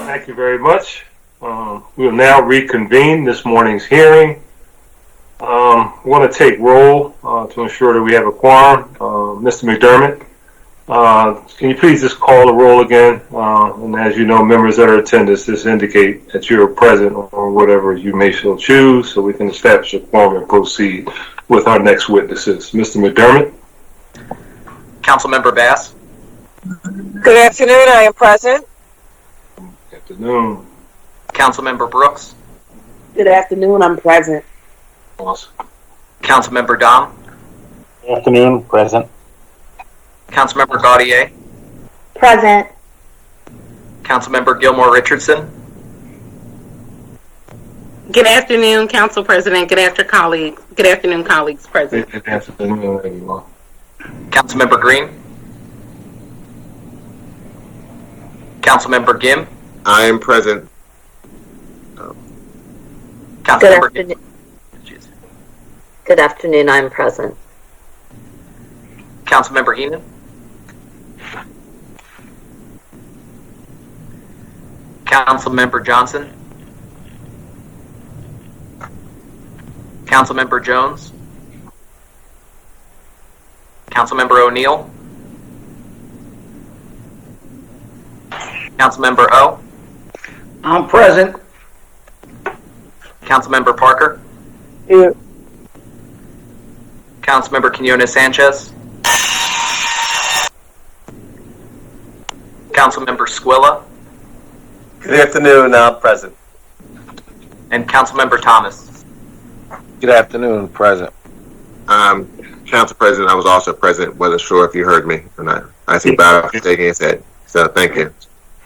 Thank you very much. We will now reconvene this morning's hearing. We want to take roll to ensure that we have a quorum. Mr. McDermott, can you please just call the roll again? And as you know, members that are attending just indicate that you're present or whatever you may so choose, so we can establish a quorum and proceed with our next witnesses. Mr. McDermott. Councilmember Bass. Good afternoon, I am present. Good afternoon. Councilmember Brooks. Good afternoon, I'm present. Awesome. Councilmember Dom. Good afternoon, present. Councilmember Gaudier. Present. Councilmember Gilmore Richardson. Good afternoon, Council President. Good afternoon, colleagues present. Good afternoon, everyone. Councilmember Green. Councilmember Gim. I am present. Councilmember Good afternoon. Good afternoon, I'm present. Councilmember Heenan. Councilmember Johnson. Councilmember Jones. Councilmember O'Neill. Councilmember O. I'm present. Councilmember Parker. Here. Councilmember Quinones Sanchez. Councilmember Squilla. Good afternoon, I'm present. And Councilmember Thomas. Good afternoon, present. Council President, I was also present. Wasn't sure if you heard me or not. I see Bob shaking his head. So thank you.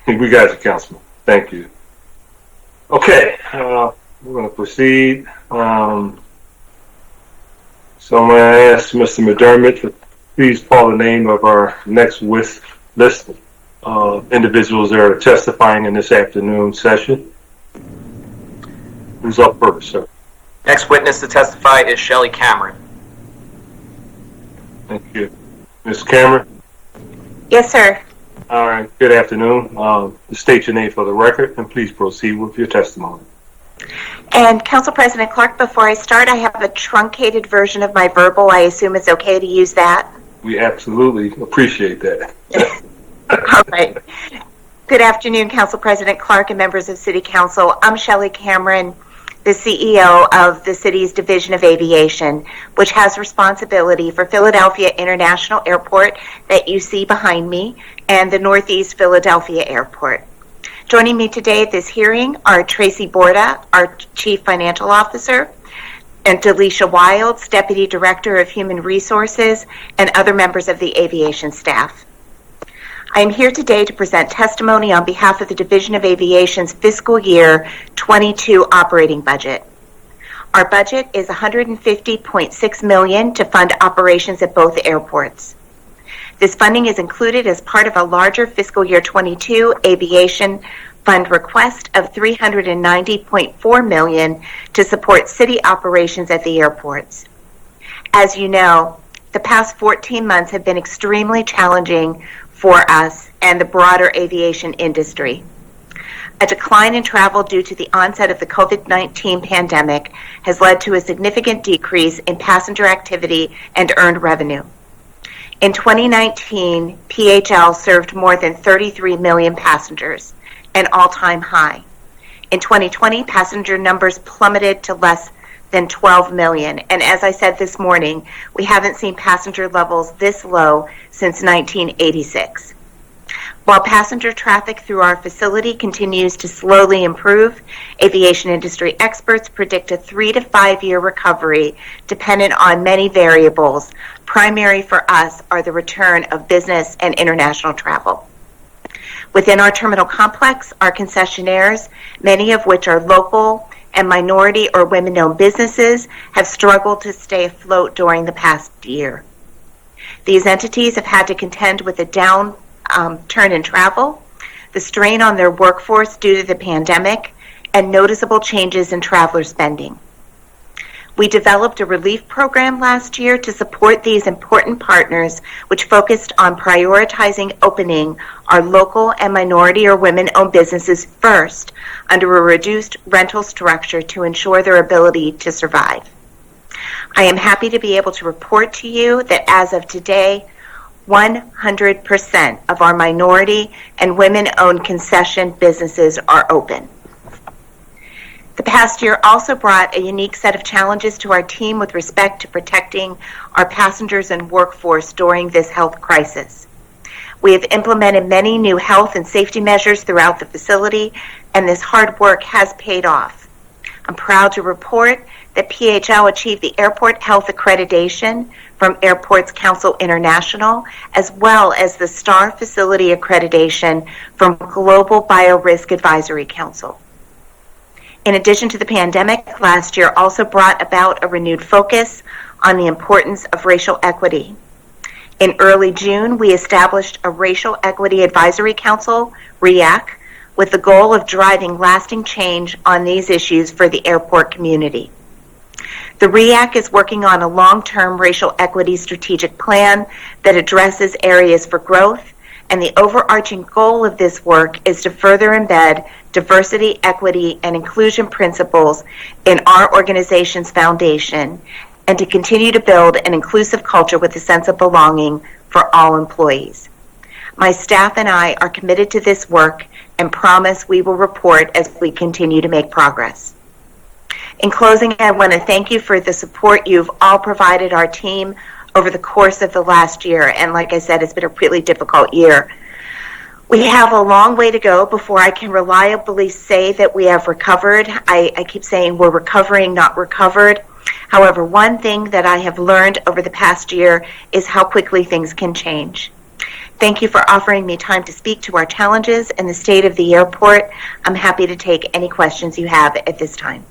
We got you, Councilman. Thank you. Okay, we're going to proceed. So I'm going to ask Mr. McDermott to please call the name of our next list of individuals that are testifying in this afternoon session. Who's up first, sir? Next witness to testify is Shelley Cameron. Thank you. Ms. Cameron? Yes, sir. All right, good afternoon. State your name for the record and please proceed with your testimony. And Council President Clark, before I start, I have a truncated version of my verbal. I assume it's okay to use that? We absolutely appreciate that. All right. Good afternoon, Council President Clark and members of City Council. I'm Shelley Cameron, the CEO of the city's Division of Aviation, which has responsibility for Philadelphia International Airport that you see behind me and the Northeast Philadelphia Airport. Joining me today at this hearing are Tracy Borda, our Chief Financial Officer, and Delisha Wilds, Deputy Director of Human Resources, and other members of the aviation staff. I am here today to present testimony on behalf of the Division of Aviation's Fiscal Year 22 operating budget. Our budget is $150.6 million to fund operations at both airports. This funding is included as part of a larger Fiscal Year 22 aviation fund request of $390.4 million to support city operations at the airports. As you know, the past 14 months have been extremely challenging for us and the broader aviation industry. A decline in travel due to the onset of the COVID-19 pandemic has led to a significant decrease in passenger activity and earned revenue. In 2019, PHL served more than 33 million passengers, an all-time high. In 2020, passenger numbers plummeted to less than 12 million. And as I said this morning, we haven't seen passenger levels this low since 1986. While passenger traffic through our facility continues to slowly improve, aviation industry experts predict a 3 to 5 year recovery dependent on many variables. Primary for us are the return of business and international travel. Within our terminal complex, our concessionaires, many of which are local and minority or women-owned businesses, have struggled to stay afloat during the past year. These entities have had to contend with a downturn in travel, the strain on their workforce due to the pandemic, and noticeable changes in traveler spending. We developed a relief program last year to support these important partners, which focused on prioritizing opening our local and minority or women-owned businesses first under a reduced rental structure to ensure their ability to survive. I am happy to be able to report to you that as of today, 100% of our minority and women-owned concession businesses are open. The past year also brought a unique set of challenges to our team with respect to protecting our passengers and workforce during this health crisis. We have implemented many new health and safety measures throughout the facility, and this hard work has paid off. I'm proud to report that PHL achieved the Airport Health Accreditation from Airports Council International, as well as the STAR Facility Accreditation from Global Biorisk Advisory Council. In addition to the pandemic, last year also brought about a renewed focus on the importance of racial equity. In early June, we established a Racial Equity Advisory Council, REAC, with the goal of driving lasting change on these issues for the airport community. The REAC is working on a long-term racial equity strategic plan that addresses areas for growth, and the overarching goal of this work is to further embed diversity, equity, and inclusion principles in our organization's foundation, and to continue to build an inclusive culture with a sense of belonging for all employees. My staff and I are committed to this work and promise we will report as we continue to make progress. In closing, I want to thank you for the support you've all provided our team over the course of the last year, and like I said, it's been a really difficult year. We have a long way to go before I can reliably say that we have recovered. I keep saying we're recovering, not recovered. However, one thing that I have learned over the past year is how quickly things can change. Thank you for offering me time to speak to our challenges and the state of the airport. I'm happy to take any questions you have at this time.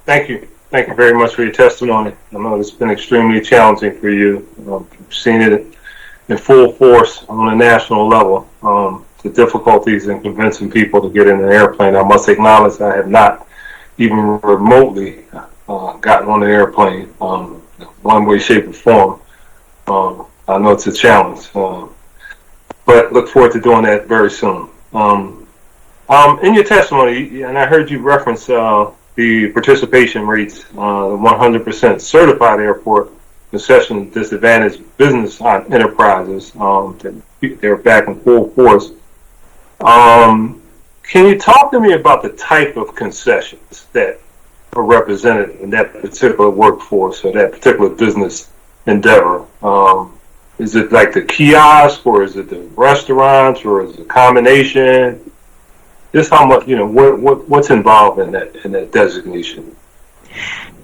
Thank you. Thank you very much for your testimony. I know it's been extremely challenging for you. You've seen it in full force on a national level. The difficulties in convincing people to get in an airplane. I must acknowledge I have not even remotely gotten on an airplane, one way, shape, or form. I know it's a challenge, but look forward to doing that very soon. In your testimony, and I heard you reference the participation rates, 100% certified airport concession disadvantaged business enterprises, they're back in full force. Can you talk to me about the type of concessions that are represented in that particular workforce or that particular business endeavor? Is it like the kiosk, or is it the restaurants, or is it a combination? Just how much, what's involved in that designation?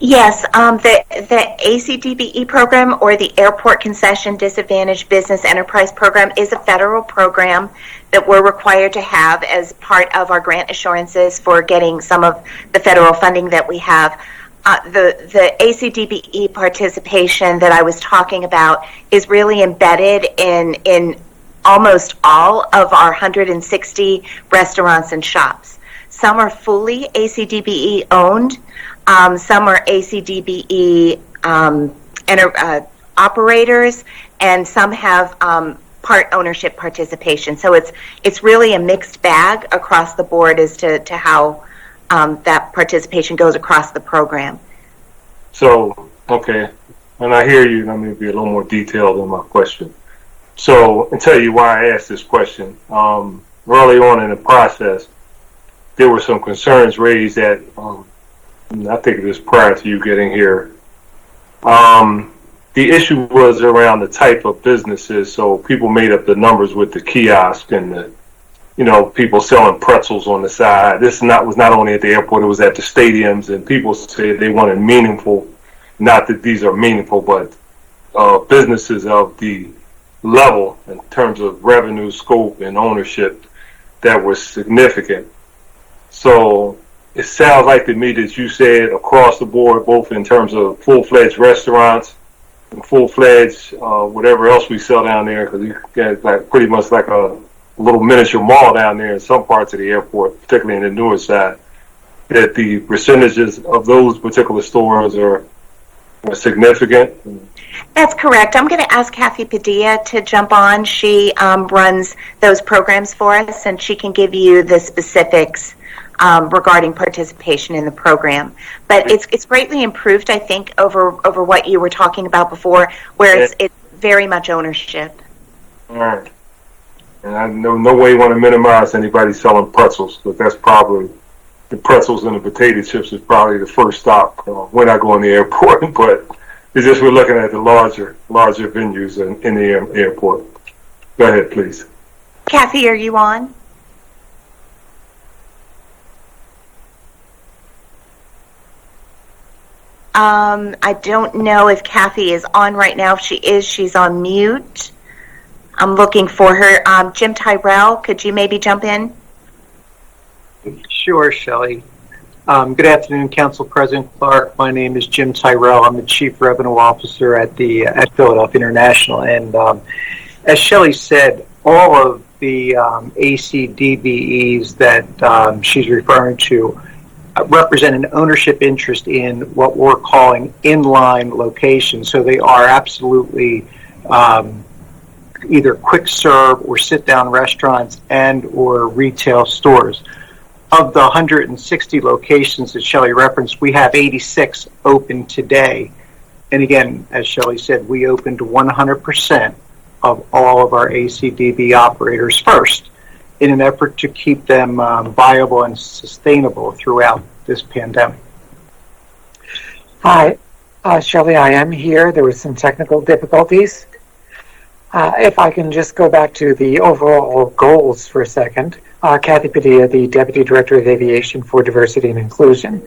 Yes, the ACDBE program, or the Airport Concession Disadvantaged Business Enterprise Program, is a federal program that we're required to have as part of our grant assurances for getting some of the federal funding that we have. The ACDBE participation that I was talking about is really embedded in almost all of our 160 restaurants and shops. Some are fully ACDBE owned. Some are ACDBE operators, and some have part ownership participation. So it's really a mixed bag across the board as to how that participation goes across the program. So, okay, and I hear you. Let me be a little more detailed in my question. So, I'll tell you why I asked this question. Early on in the process, there were some concerns raised that, I think it was prior to you getting here. The issue was around the type of businesses. So people made up the numbers with the kiosk and the, people selling pretzels on the side. This was not only at the airport, it was at the stadiums, and people said they wanted meaningful, not that these are meaningful, but businesses of the level in terms of revenue, scope, and ownership that was significant. So it sounds like to me that you said across the board, both in terms of full-fledged restaurants and full-fledged whatever else we sell down there, because you got like pretty much like a little miniature mall down there in some parts of the airport, particularly in the newer side. that the percentages of those particular stores are significant? That's correct. I'm going to ask Kathy Padilla to jump on. She runs those programs for us, and she can give you the specifics regarding participation in the program. But it's greatly improved, I think, over what you were talking about before, where it's very much ownership. All right. And I no way want to minimize anybody selling pretzels, but that's probably the pretzels and the potato chips is probably the first stop when I go in the airport. But it's just we're looking at the larger venues in the airport. Go ahead, please. Kathy, are you on? I don't know if Kathy is on right now. If she is, she's on mute. I'm looking for her. Jim Tyrell, could you maybe jump in? Sure, Shelley. Good afternoon, Council President Clark. My name is Jim Tyrell. I'm the Chief Revenue Officer at Philadelphia International. And as Shelley said, all of the ACDBEs that she's referring to represent an ownership interest in what we're calling inline locations. So they are absolutely either quick serve or sit down restaurants and or retail stores. Of the 160 locations that Shelley referenced, we have 86 open today. And again, as Shelley said, we opened 100% of all of our ACDB operators first in an effort to keep them viable and sustainable throughout this pandemic. Hi, Shelley, I am here. There were some technical difficulties. If I can just go back to the overall goals for a second. Kathy Padilla, the Deputy Director of Aviation for Diversity and Inclusion.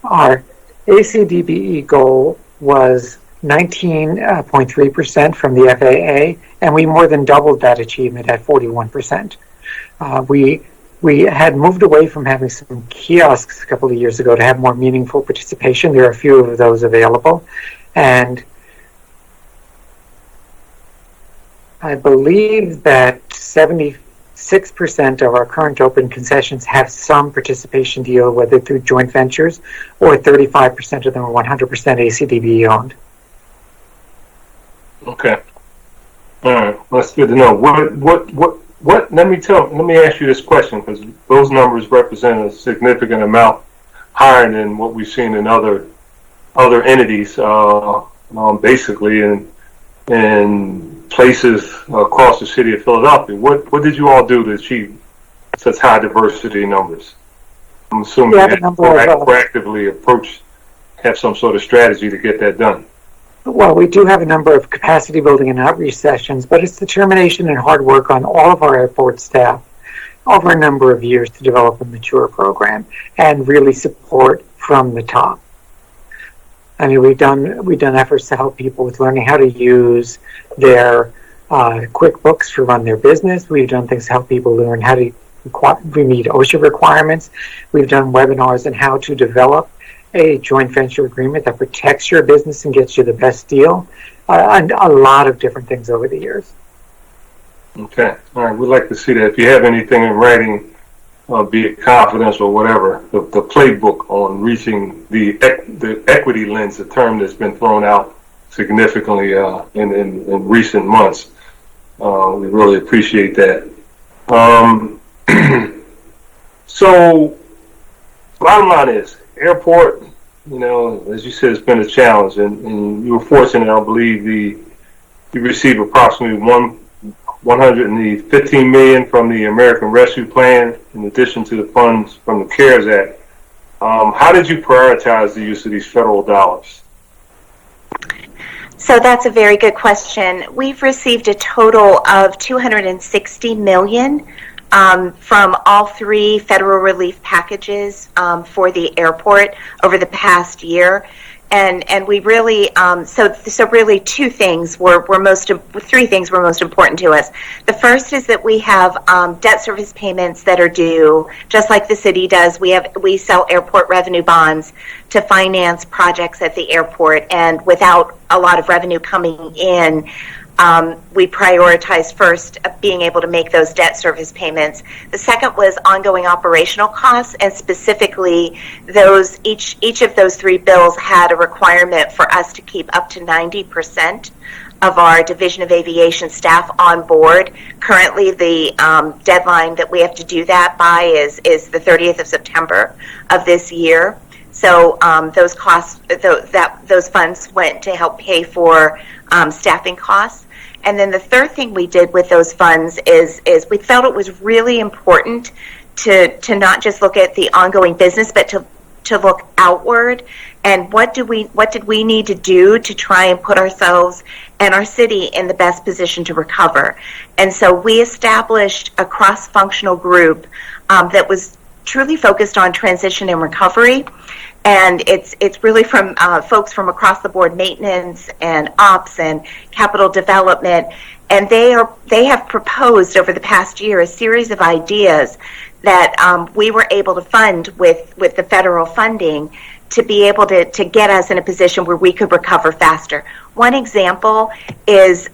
Our ACDBE goal was 19.3% from the FAA, and we more than doubled that achievement at 41%. We had moved away from having some kiosks a couple of years ago to have more meaningful participation. There are a few of those available, and I believe that 76% of our current open concessions have some participation deal, whether through joint ventures or 35% of them are 100% ACDB owned. Okay. All right. That's good to know. What? Let me ask you this question, because those numbers represent a significant amount higher than what we've seen in other entities, basically in places across the city of Philadelphia. What did you all do to achieve such high diversity numbers? I'm assuming you had to proactively have some sort of strategy to get that done. Well, we do have a number of capacity building and outreach sessions, but it's determination and hard work on all of our airport staff over a number of years to develop a mature program and really support from the top. I mean, we've done efforts to help people with learning how to use their QuickBooks to run their business. We've done things to help people learn how to meet OSHA requirements. We've done webinars on how to develop a joint venture agreement that protects your business and gets you the best deal, and a lot of different things over the years. Okay. All right. We'd like to see that. If you have anything in writing, be it confidential or whatever, the playbook on reaching the equity lens, a term that's been thrown out significantly in recent months. We really appreciate that. So, bottom line is, airport, as you said, it's been a challenge, and you were fortunate, I believe, you received approximately $115 million from the American Rescue Plan, in addition to the funds from the CARES Act. How did you prioritize the use of these federal dollars? So that's a very good question. We've received a total of $260 million from all three federal relief packages for the airport over the past year. And we really, so really three things were most important to us. The first is that we have debt service payments that are due, just like the city does. We sell airport revenue bonds to finance projects at the airport, and without a lot of revenue coming in, we prioritized first being able to make those debt service payments. The second was ongoing operational costs, and specifically each of those three bills had a requirement for us to keep up to 90% of our Division of Aviation staff on board. Currently, the deadline that we have to do that by is the 30th of September of this year. So those costs, those funds went to help pay for staffing costs. And then the third thing we did with those funds is we felt it was really important to not just look at the ongoing business, but to look outward. And what did we need to do to try and put ourselves and our city in the best position to recover? And so we established a cross-functional group that was truly focused on transition and recovery. And it's really from folks from across the board, maintenance and ops and capital development. And they have proposed over the past year a series of ideas that we were able to fund with the federal funding to be able to get us in a position where we could recover faster. One example is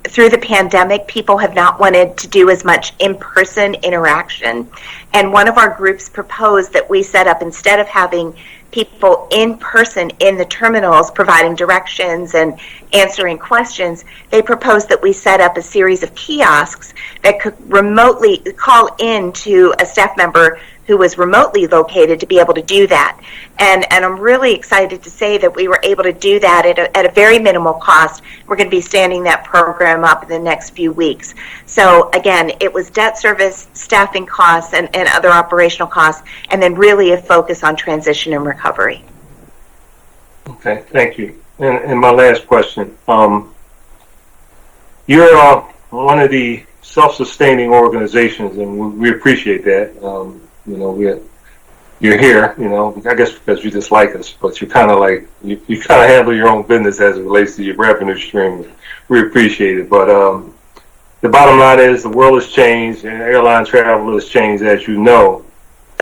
through the pandemic, people have not wanted to do as much in-person interaction. And one of our groups proposed that we set up, instead of having people in person in the terminals providing directions and answering questions, they proposed that we set up a series of kiosks that could remotely call in to a staff member who was remotely located to be able to do that. And I'm really excited to say that we were able to do that at a very minimal cost. We're going to be standing that program up in the next few weeks. So again, it was debt service, staffing costs, and other operational costs, and then really a focus on transition and recovery. Okay, thank you. And my last question. You're one of the self-sustaining organizations, and we appreciate that. You know, you're here, you know, I guess because you just like us, but you kind of handle your own business as it relates to your revenue stream. We appreciate it. But the bottom line is the world has changed, and airline travel has changed, as you know.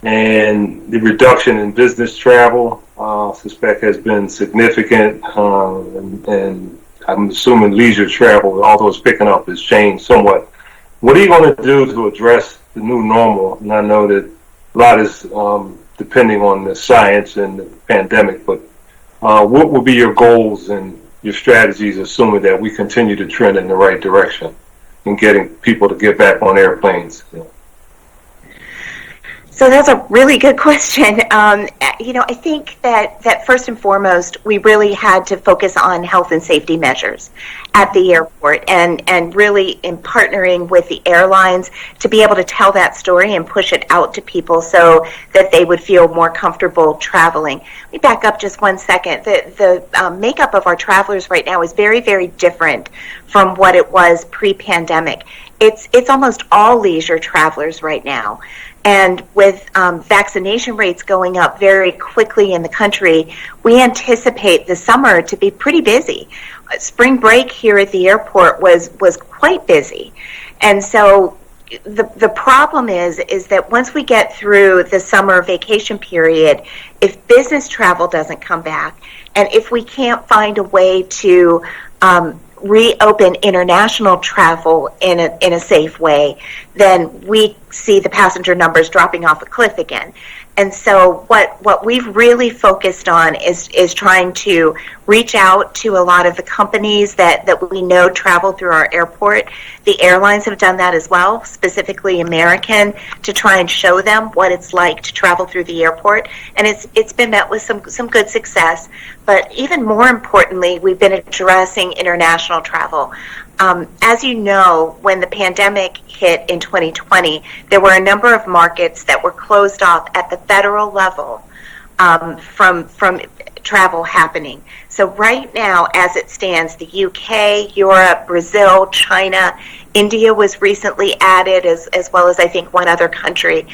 And the reduction in business travel, I suspect, has been significant. And I'm assuming leisure travel, although it's picking up, has changed somewhat. What are you going to do to address the new normal? And I know that a lot is depending on the science and the pandemic, but what will be your goals and your strategies, assuming that we continue to trend in the right direction in getting people to get back on airplanes? So that's a really good question. You know, I think that first and foremost, we really had to focus on health and safety measures at the airport, and really in partnering with the airlines to be able to tell that story and push it out to people so that they would feel more comfortable traveling. Let me back up just 1 second. The makeup of our travelers right now is very, very different from what it was pre-pandemic. It's almost all leisure travelers right now. And with vaccination rates going up very quickly in the country, we anticipate the summer to be pretty busy. Spring break here at the airport was quite busy. And so the problem is that once we get through the summer vacation period, if business travel doesn't come back, and if we can't find a way to reopen international travel in a safe way, then we see the passenger numbers dropping off a cliff again. And so what we've really focused on is trying to reach out to a lot of the companies that we know travel through our airport. The airlines have done that as well, specifically American, to try and show them what it's like to travel through the airport. And it's been met with some good success. But even more importantly, we've been addressing international travel. As you know, when the pandemic hit in 2020, there were a number of markets that were closed off at the federal level from travel happening. So right now, as it stands, the UK, Europe, Brazil, China, India was recently added, as well as I think one other country.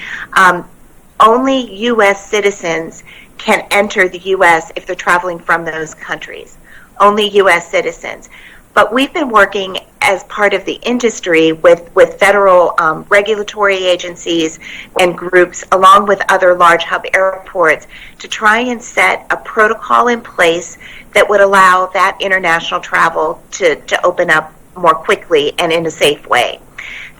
Only U.S. citizens can enter the U.S. if they're traveling from those countries. Only U.S. citizens. But we've been working as part of the industry with federal regulatory agencies and groups, along with other large hub airports, to try and set a protocol in place that would allow that international travel to open up more quickly and in a safe way.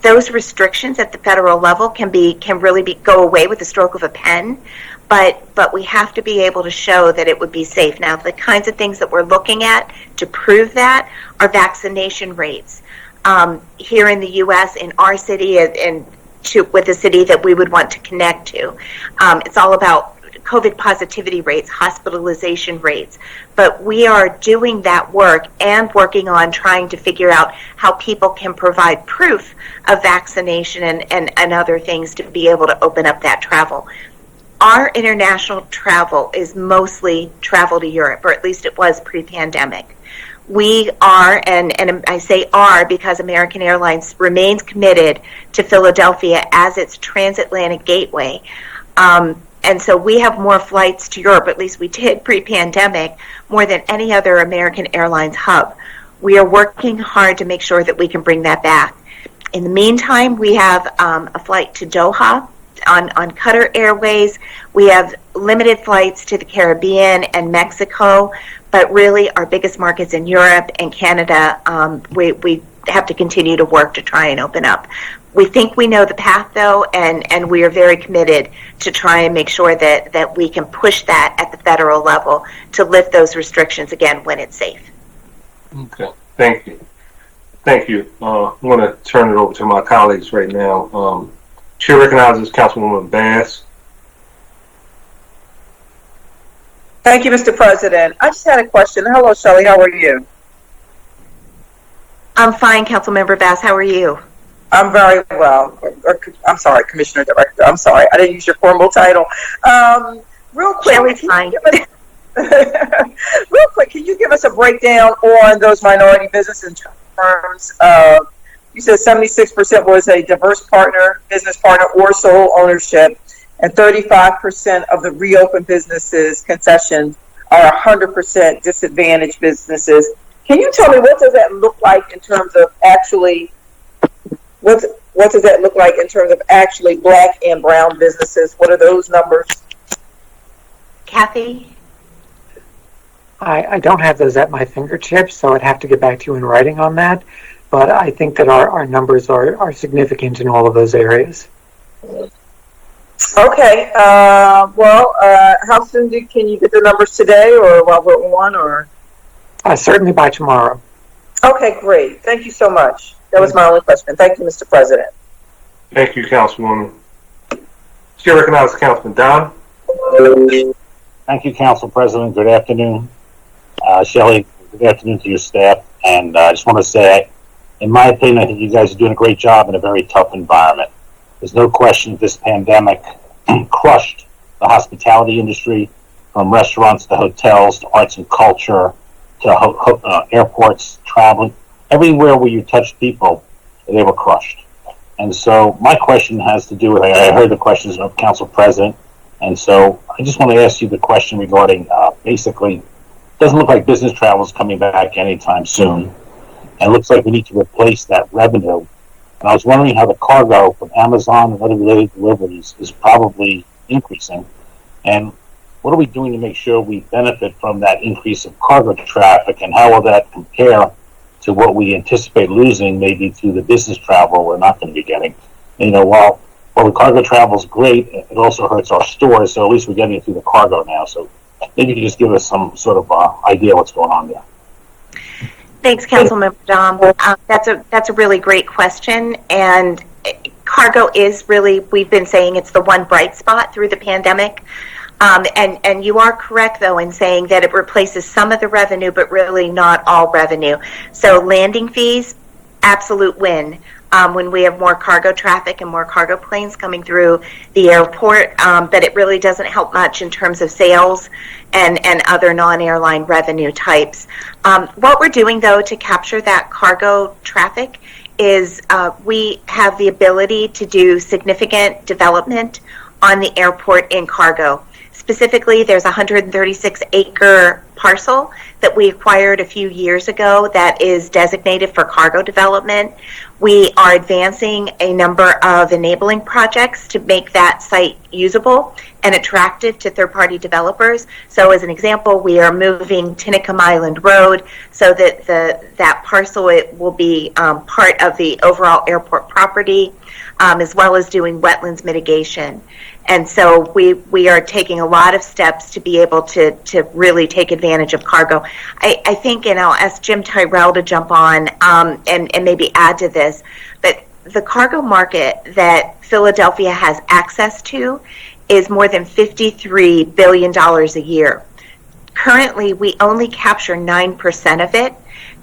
Those restrictions at the federal level can really go away with the stroke of a pen, but we have to be able to show that it would be safe. Now, the kinds of things that we're looking at to prove that are vaccination rates. Here in the U.S., in our city, and with the city that we would want to connect to, it's all about COVID positivity rates, hospitalization rates, but we are doing that work and working on trying to figure out how people can provide proof of vaccination and other things to be able to open up that travel. Our international travel is mostly travel to Europe, or at least it was pre-pandemic. We are, and I say are because American Airlines remains committed to Philadelphia as its transatlantic gateway. And so we have more flights to Europe, at least we did pre-pandemic, more than any other American Airlines hub. We are working hard to make sure that we can bring that back. In the meantime, we have a flight to Doha on Qatar Airways. We have limited flights to the Caribbean and Mexico, but really our biggest markets in Europe and Canada, we have to continue to work to try and open up. We think we know the path, though, and we are very committed to try and make sure that we can push that at the federal level to lift those restrictions again when it's safe. Okay, thank you. Thank you. I'm going to turn it over to my colleagues right now. Chair recognizes Councilwoman Bass. Thank you, Mr. President. I just had a question. Hello, Shelley. How are you? I'm fine, Councilmember Bass. How are you? I'm very well. I'm sorry, Commissioner Director. I'm sorry. I didn't use your formal title. Real quick, Shelley's fine. Real quick, can you give us a breakdown on those minority businesses in terms of, you said 76% was a diverse partner, business partner, or sole ownership, and 35% of the reopened businesses concessions are 100% disadvantaged businesses. Can you tell me what does that look like in terms of actually, what does that look like in terms of actually black and brown businesses? What are those numbers? Kathy? I don't have those at my fingertips, so I'd have to get back to you in writing on that. But I think that our numbers are significant in all of those areas. Okay. How soon can you get the numbers today, or while we're on, or? Certainly by tomorrow. Okay, great. Thank you so much. That was my only question. Thank you, Mr. President. Thank you, Councilwoman. Chair recognizes Councilman Don. Thank you, Council President. Good afternoon. Shelley, good afternoon to your staff. And I just want to say, in my opinion, I think you guys are doing a great job in a very tough environment. There's no question this pandemic crushed the hospitality industry, from restaurants to hotels to arts and culture to airports, traveling. Everywhere where you touch people, they were crushed. And so my question has to do with, I heard the questions of Council President, and so I just want to ask you the question regarding, basically, it doesn't look like business travel is coming back anytime soon, and it looks like we need to replace that revenue. And I was wondering how the cargo from Amazon and other related deliveries is probably increasing, and what are we doing to make sure we benefit from that increase of cargo traffic, and how will that compare to what we anticipate losing maybe through the business travel we're not going to be getting? And, while the cargo travel is great, it also hurts our stores, so at least we're getting it through the cargo now. So maybe you can just give us some sort of idea what's going on there. Thanks, Councilmember Dom. That's a really great question, and cargo is really, we've been saying it's the one bright spot through the pandemic. And you are correct, though, in saying that it replaces some of the revenue, but really not all revenue. So landing fees, absolute win. When we have more cargo traffic and more cargo planes coming through the airport, but it really doesn't help much in terms of sales and other non-airline revenue types. What we're doing, though, to capture that cargo traffic is we have the ability to do significant development on the airport in cargo. Specifically, there's a 136-acre parcel that we acquired a few years ago that is designated for cargo development. We are advancing a number of enabling projects to make that site usable and attractive to third-party developers. So as an example, we are moving Tinicum Island Road so that that parcel will be part of the overall airport property, as well as doing wetlands mitigation. And so we are taking a lot of steps to be able to really take advantage of cargo. I think, and I'll ask Jim Tyrell to jump on and maybe add to this, but the cargo market that Philadelphia has access to is more than $53 billion a year. Currently, we only capture 9% of it,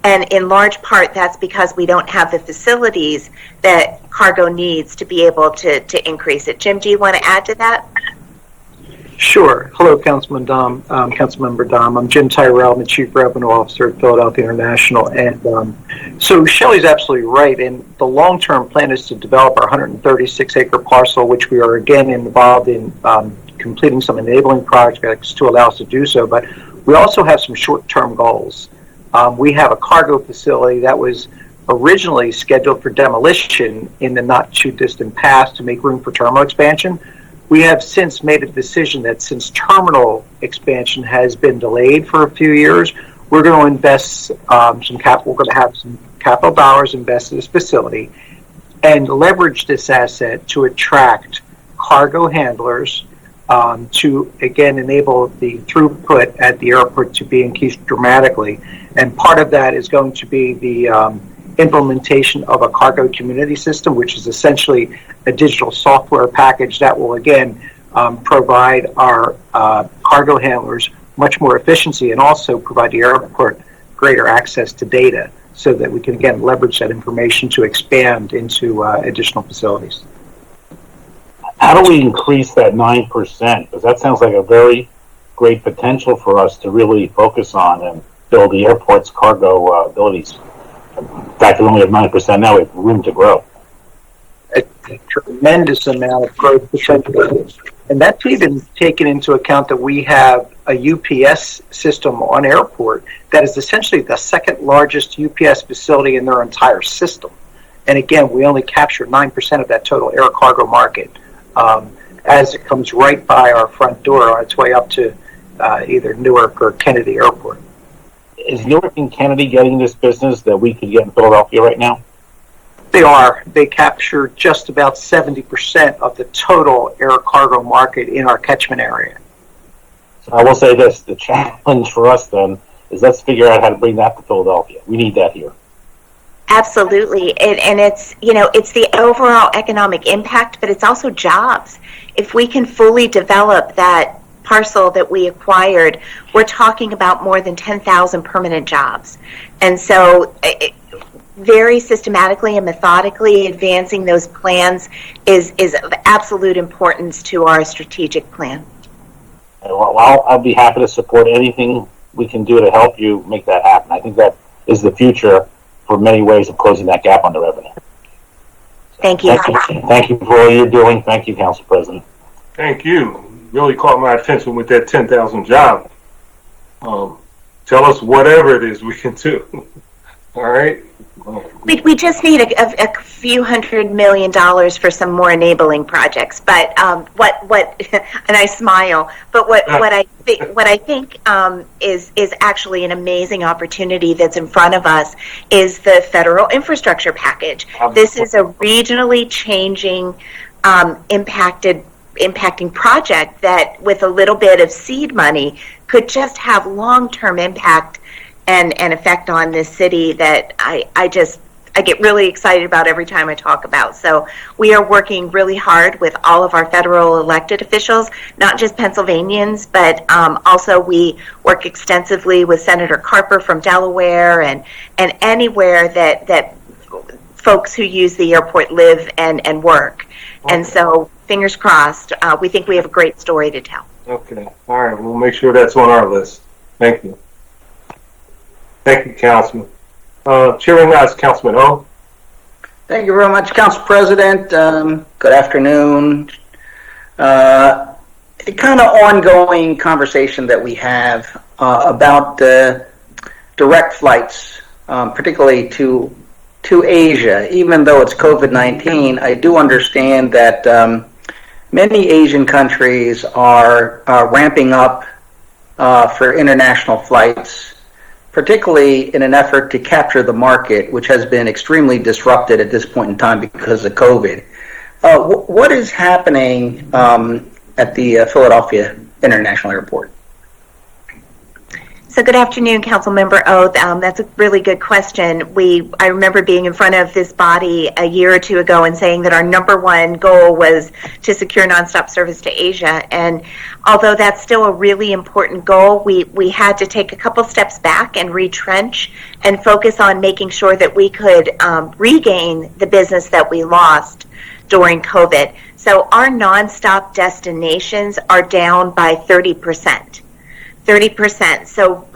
and in large part that's because we don't have the facilities that cargo needs to be able to increase it. Jim, do you want to add to that? Sure. Hello, Councilmember Dom. I'm Jim Tyrell. I'm the Chief Revenue Officer at Philadelphia International. And so Shelley's absolutely right. And the long-term plan is to develop our 136-acre parcel, which we are again involved in completing some enabling projects to allow us to do so. But we also have some short-term goals. We have a cargo facility that was originally scheduled for demolition in the not-too-distant past to make room for terminal expansion. We have since made a decision that since terminal expansion has been delayed for a few years, we're going to invest some capital. We're going to have some capital dollars invested in this facility and leverage this asset to attract cargo handlers to, again, enable the throughput at the airport to be increased dramatically. And part of that is going to be the implementation of a cargo community system, which is essentially a digital software package that will, again, provide our cargo handlers much more efficiency and also provide the airport greater access to data so that we can, again, leverage that information to expand into additional facilities. How do we increase that 9%? Because that sounds like a very great potential for us to really focus on and build the airport's cargo abilities. In fact, we only have 9% now. We have room to grow. A tremendous amount of growth potential. And that's even taken into account that we have a UPS system on airport that is essentially the second largest UPS facility in their entire system. And again, we only capture 9% of that total air cargo market as it comes right by our front door on its way up to either Newark or Kennedy Airport. Is Newark and Kennedy getting this business that we could get in Philadelphia right now? They are. They capture just about 70% of the total air cargo market in our catchment area. So I will say this, the challenge for us then is let's figure out how to bring that to Philadelphia. We need that here. Absolutely. And it's, you know, it's the overall economic impact, but it's also jobs. If we can fully develop that parcel that we acquired, we're talking about more than 10,000 permanent jobs. And so very systematically and methodically advancing those plans is of absolute importance to our strategic plan. Well, I'll be happy to support anything we can do to help you make that happen. I think that is the future for many ways of closing that gap on the revenue. Thank you. Thank you for all you're doing. Thank you, Council President. Thank you. Really caught my attention with that 10,000 job. Tell us whatever it is we can do. All right. We just need a few $100 million for some more enabling projects. But what and I smile. But what I think is actually an amazing opportunity that's in front of us is the federal infrastructure package. This is a regionally changing, impacting project that, with a little bit of seed money, could just have long-term impact and effect on this city that I get really excited about every time I talk about. So we are working really hard with all of our federal elected officials, not just Pennsylvanians, but also we work extensively with Senator Carper from Delaware and anywhere that folks who use the airport live and work. Okay. And so fingers crossed, we think we have a great story to tell. Okay. All right. We'll make sure that's on our list. Thank you. Thank you, Councilman. Chair recognizes Councilman O. Thank you very much, Council President. Good afternoon. A kind of ongoing conversation that we have about direct flights, particularly to Asia. Even though it's COVID-19, I do understand that many Asian countries are ramping up for international flights, particularly in an effort to capture the market, which has been extremely disrupted at this point in time because of COVID. What is happening at the Philadelphia International Airport? So good afternoon, Councilmember O. That's a really good question. I remember being in front of this body a year or two ago and saying that our number one goal was to secure nonstop service to Asia. And although that's still a really important goal, we had to take a couple steps back and retrench and focus on making sure that we could regain the business that we lost during COVID. So our nonstop destinations are down by 30%. 30%.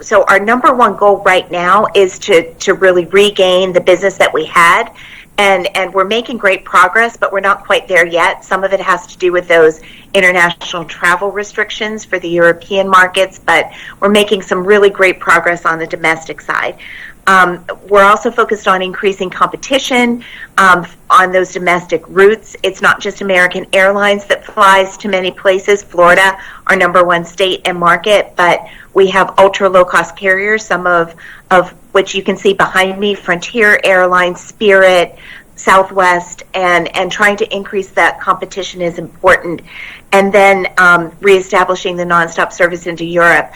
So our number one goal right now is to really regain the business that we had. And we're making great progress, but we're not quite there yet. Some of it has to do with those international travel restrictions for the European markets, but we're making some really great progress on the domestic side. We're also focused on increasing competition on those domestic routes. It's not just American Airlines that flies to many places. Florida, our number one state and market, but we have ultra low-cost carriers, some of which you can see behind me, Frontier Airlines, Spirit, Southwest, and trying to increase that competition is important. And then reestablishing the nonstop service into Europe.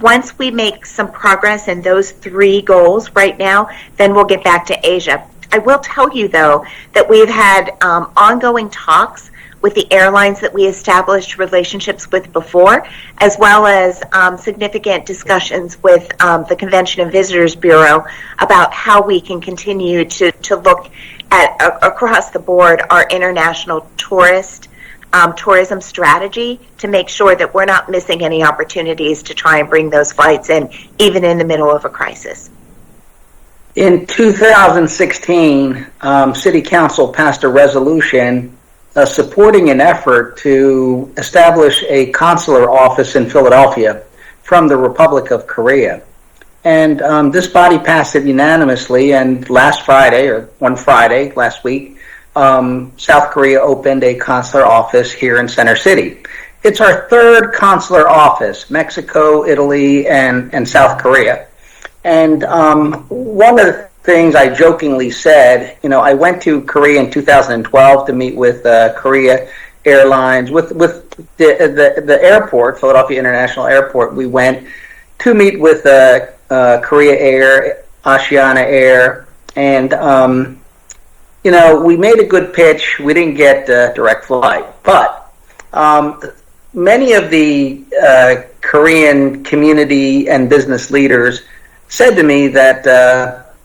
Once we make some progress in those three goals right now, then we'll get back to Asia. I will tell you, though, that we've had ongoing talks with the airlines that we established relationships with before, as well as significant discussions with the Convention and Visitors Bureau about how we can continue to look at, across the board, our international tourism strategy to make sure that we're not missing any opportunities to try and bring those flights in, even in the middle of a crisis. In 2016, City Council passed a resolution supporting an effort to establish a consular office in Philadelphia from the Republic of Korea. And this body passed it unanimously, and last Friday last week, South Korea opened a consular office here in Center City. It's our third consular office, Mexico, Italy, and South Korea. And one of the things I jokingly said, I went to Korea in 2012 to meet with Korea Airlines, with the airport, Philadelphia International Airport. We went to meet with Korea Air, Asiana Air, and we made a good pitch. We didn't get a direct flight, but many of the Korean community and business leaders said to me that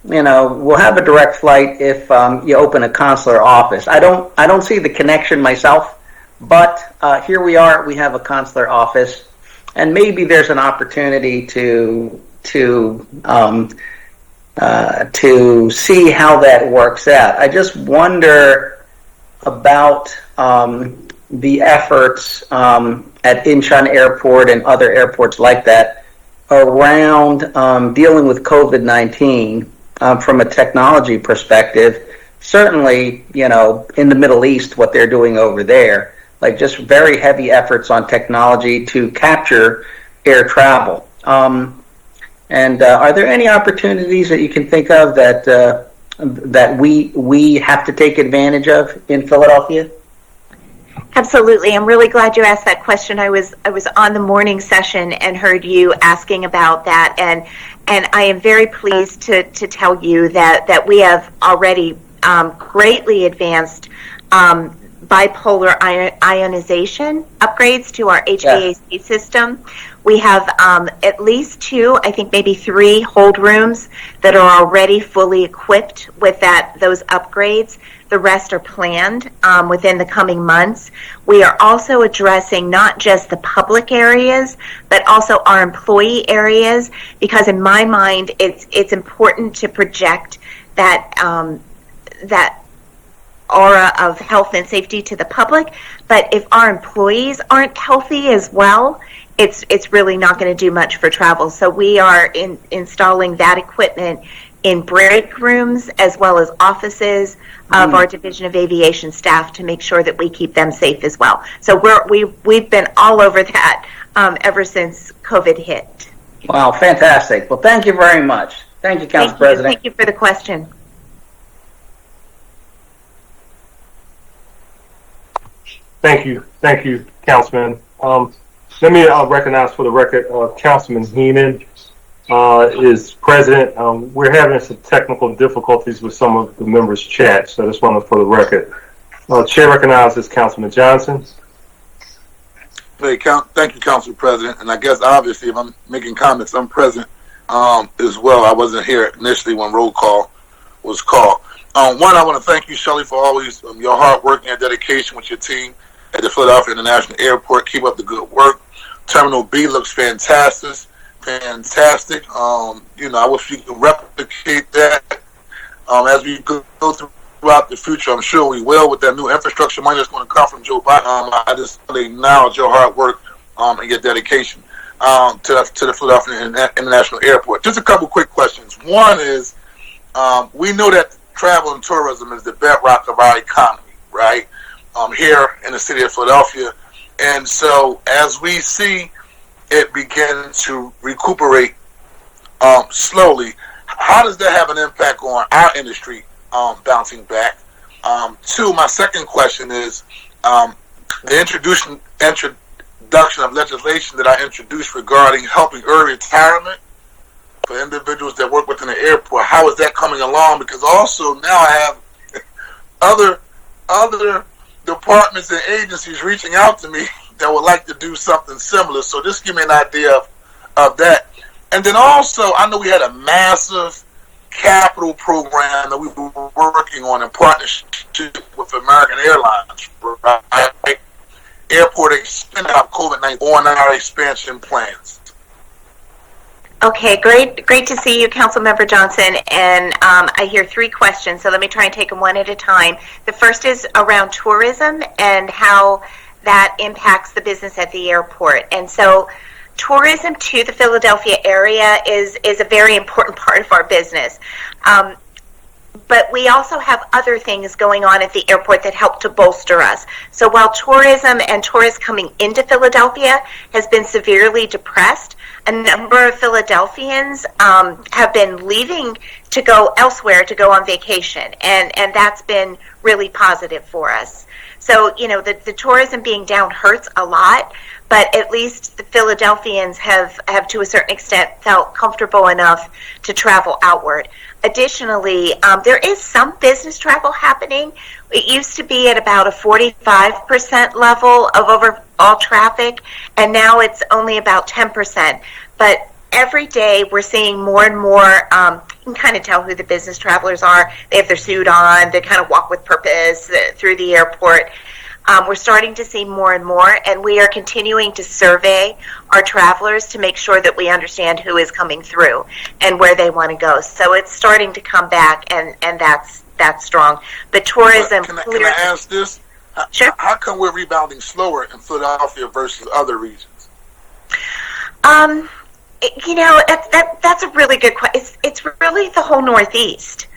we'll have a direct flight if you open a consular office. I don't see the connection myself, but here we are. We have a consular office, and maybe there's an opportunity to see how that works out. I just wonder about the efforts at Incheon Airport and other airports like that around dealing with COVID-19 from a technology perspective. Certainly, in the Middle East, what they're doing over there, like just very heavy efforts on technology to capture air travel. And are there any opportunities that you can think of that we have to take advantage of in Philadelphia? Absolutely. I'm really glad you asked that question. I was on the morning session and heard you asking about that, and I am very pleased to tell you that we have already greatly advanced bipolar ionization upgrades to our HVAC system. We have at least 2, I think maybe 3 hold rooms that are already fully equipped with those upgrades. The rest are planned within the coming months. We are also addressing not just the public areas, but also our employee areas, because in my mind, it's important to project that aura of health and safety to the public. But if our employees aren't healthy as well, it's really not going to do much for travel. So we are installing that equipment in break rooms as well as offices of our Division of Aviation staff to make sure that we keep them safe as well. So we've been all over that ever since COVID hit. Wow, fantastic. Well, thank you very much. Thank you, Council President. Thank you for the question. Thank you, Councilman. Let me recognize for the record, Councilman Heenan is president. We're having some technical difficulties with some of the members' chat, so I just wanted for the record. Chair recognizes Councilman Johnson. Hey, thank you, Council President. And I guess obviously, if I'm making comments, I'm present as well. I wasn't here initially when roll call was called. One, I want to thank you, Shelley, for always your hard work and your dedication with your team at the Philadelphia International Airport. Keep up the good work. Terminal B looks fantastic. I wish we could replicate that as we go throughout the future. I'm sure we will with that new infrastructure money that's going to come from Joe Biden. I just really acknowledge your hard work and your dedication to the Philadelphia International Airport. Just a couple quick questions. One is, we know that travel and tourism is the bedrock of our economy, right? Here in the city of Philadelphia. And so as we see it begin to recuperate slowly, how does that have an impact on our industry bouncing back? Two, my second question is the introduction of legislation that I introduced regarding helping early retirement for individuals that work within the airport. How is that coming along? Because also now I have other departments and agencies reaching out to me that would like to do something similar. So just give me an idea of that. And then also, I know we had a massive capital program that we were working on in partnership with American Airlines, right? Airport extended out COVID-19 on our expansion plans. Okay, great to see you, Councilmember Johnson. And I hear three questions, so let me try and take them one at a time. The first is around tourism and how that impacts the business at the airport. And so tourism to the Philadelphia area is a very important part of our business. But we also have other things going on at the airport that help to bolster us. So while tourism and tourists coming into Philadelphia has been severely depressed, a number of Philadelphians have been leaving to go elsewhere to go on vacation, and that's been really positive for us. So, the tourism being down hurts a lot, but at least the Philadelphians have to a certain extent felt comfortable enough to travel outward. Additionally, there is some business travel happening. It used to be at about a 45% level of overall traffic, and now it's only about 10%. But every day we're seeing more and more, you can kind of tell who the business travelers are. They have their suit on, they kind of walk with purpose through the airport. We're starting to see more and more, and we are continuing to survey our travelers to make sure that we understand who is coming through and where they want to go. So it's starting to come back, and that's strong. But tourism... Can I ask this? Sure. How come we're rebounding slower in Philadelphia versus other regions? That's a really good question. It's really the whole Northeast.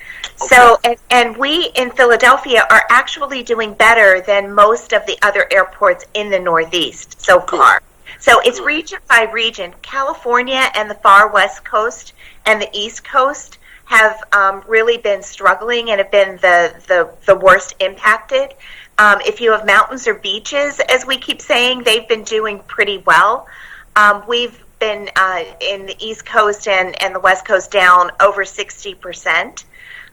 Okay. So, and we in Philadelphia are actually doing better than most of the other airports in the Northeast so far. So it's region by region. California and the far West Coast and the East Coast have really been struggling and have been the worst impacted. If you have mountains or beaches, as we keep saying, they've been doing pretty well. We've been in the East Coast and the West Coast down over 60%.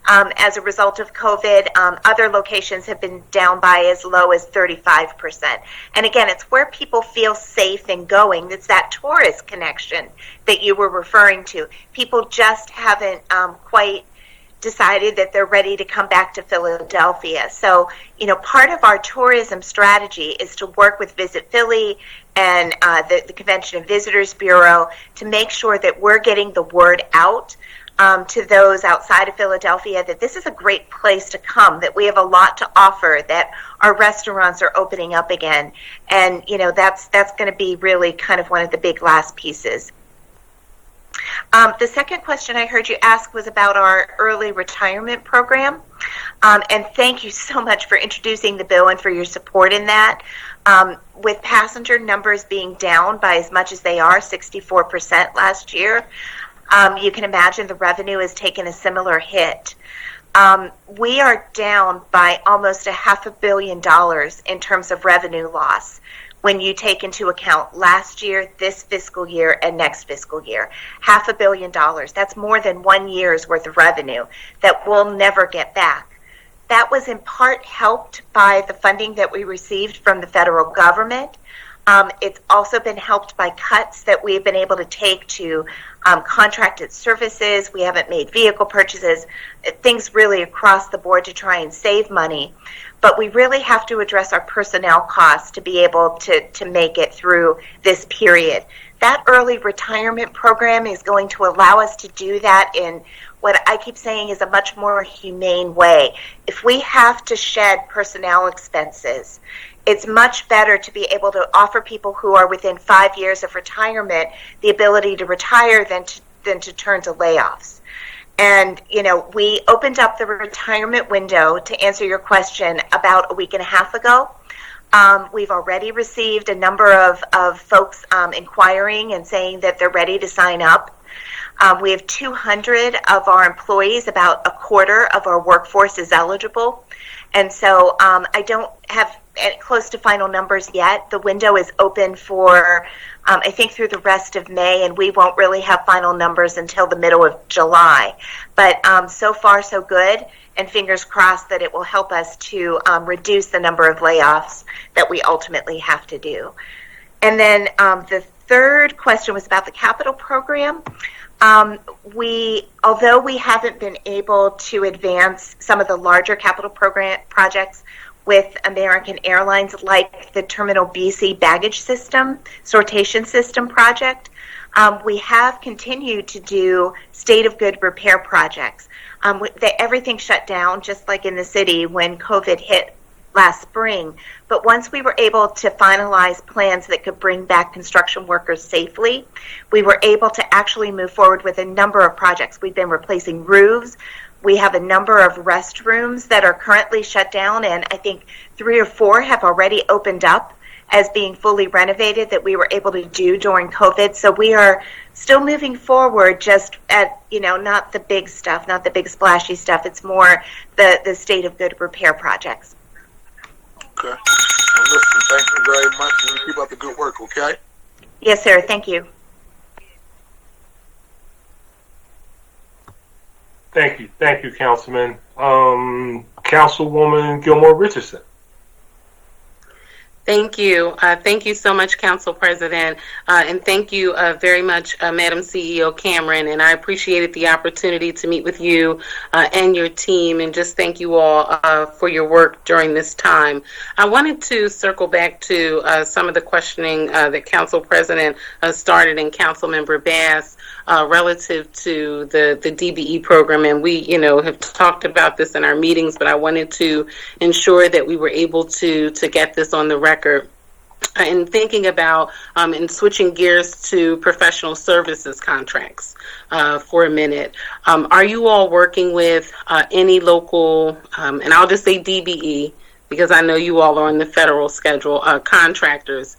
As a result of COVID, other locations have been down by as low as 35%. And again, it's where people feel safe in going. It's that tourist connection that you were referring to. People just haven't quite decided that they're ready to come back to Philadelphia. So, part of our tourism strategy is to work with Visit Philly and the Convention and Visitors Bureau to make sure that we're getting the word out to those outside of Philadelphia that this is a great place to come, that we have a lot to offer, that our restaurants are opening up again. And, you know, that's going to be really kind of one of the big last pieces. The second question I heard you ask was about our early retirement program. And thank you so much for introducing the bill and for your support in that. With passenger numbers being down by as much as they are, 64% last year, you can imagine the revenue has taken a similar hit. We are down by almost $500 million in terms of revenue loss when you take into account last year, this fiscal year, and next fiscal year. $500 million. That's more than 1 year's worth of revenue that we'll never get back. That was in part helped by the funding that we received from the federal government. It's also been helped by cuts that we've been able to take to contracted services. We haven't made vehicle purchases, things really across the board to try and save money. But we really have to address our personnel costs to be able to make it through this period. That early retirement program is going to allow us to do that in what I keep saying is a much more humane way. If we have to shed personnel expenses, it's much better to be able to offer people who are within 5 years of retirement the ability to retire than to turn to layoffs. And, you know, we opened up the retirement window, to answer your question, about a week and a half ago. We've already received a number of folks inquiring and saying that they're ready to sign up. We have 200 of our employees, about a quarter of our workforce is eligible. And so I don't have close to final numbers yet. The window is open for, I think, through the rest of May, and we won't really have final numbers until the middle of July. But so far, so good, and fingers crossed that it will help us to reduce the number of layoffs that we ultimately have to do. And then the third question was about the capital program. Although we haven't been able to advance some of the larger capital program projects with American Airlines, like the Terminal BC baggage system, sortation system project, we have continued to do state of good repair projects. Everything shut down, just like in the city when COVID hit last spring. But once we were able to finalize plans that could bring back construction workers safely, we were able to actually move forward with a number of projects. We've been replacing roofs. We have a number of restrooms that are currently shut down, and I think 3 or 4 have already opened up as being fully renovated that we were able to do during COVID. So we are still moving forward, just at, you know, not the big stuff, not the big splashy stuff. It's more the state of good repair projects. Okay. Well, listen, thank you very much, and keep up the good work, okay? Yes, sir. Thank you. Thank you, Councilman. Councilwoman Gilmore Richardson. Thank you. Thank you so much, Council President. And thank you very much, Madam CEO Cameron. And I appreciated the opportunity to meet with you and your team, and just thank you all for your work during this time. I wanted to circle back to some of the questioning that Council President started and Councilmember Bass relative to the DBE program. And we, you know, have talked about this in our meetings, but I wanted to ensure that we were able to get this on the record. And thinking about and switching gears to professional services contracts for a minute, are you all working with any local, and I'll just say DBE, because I know you all are on the federal schedule, contractors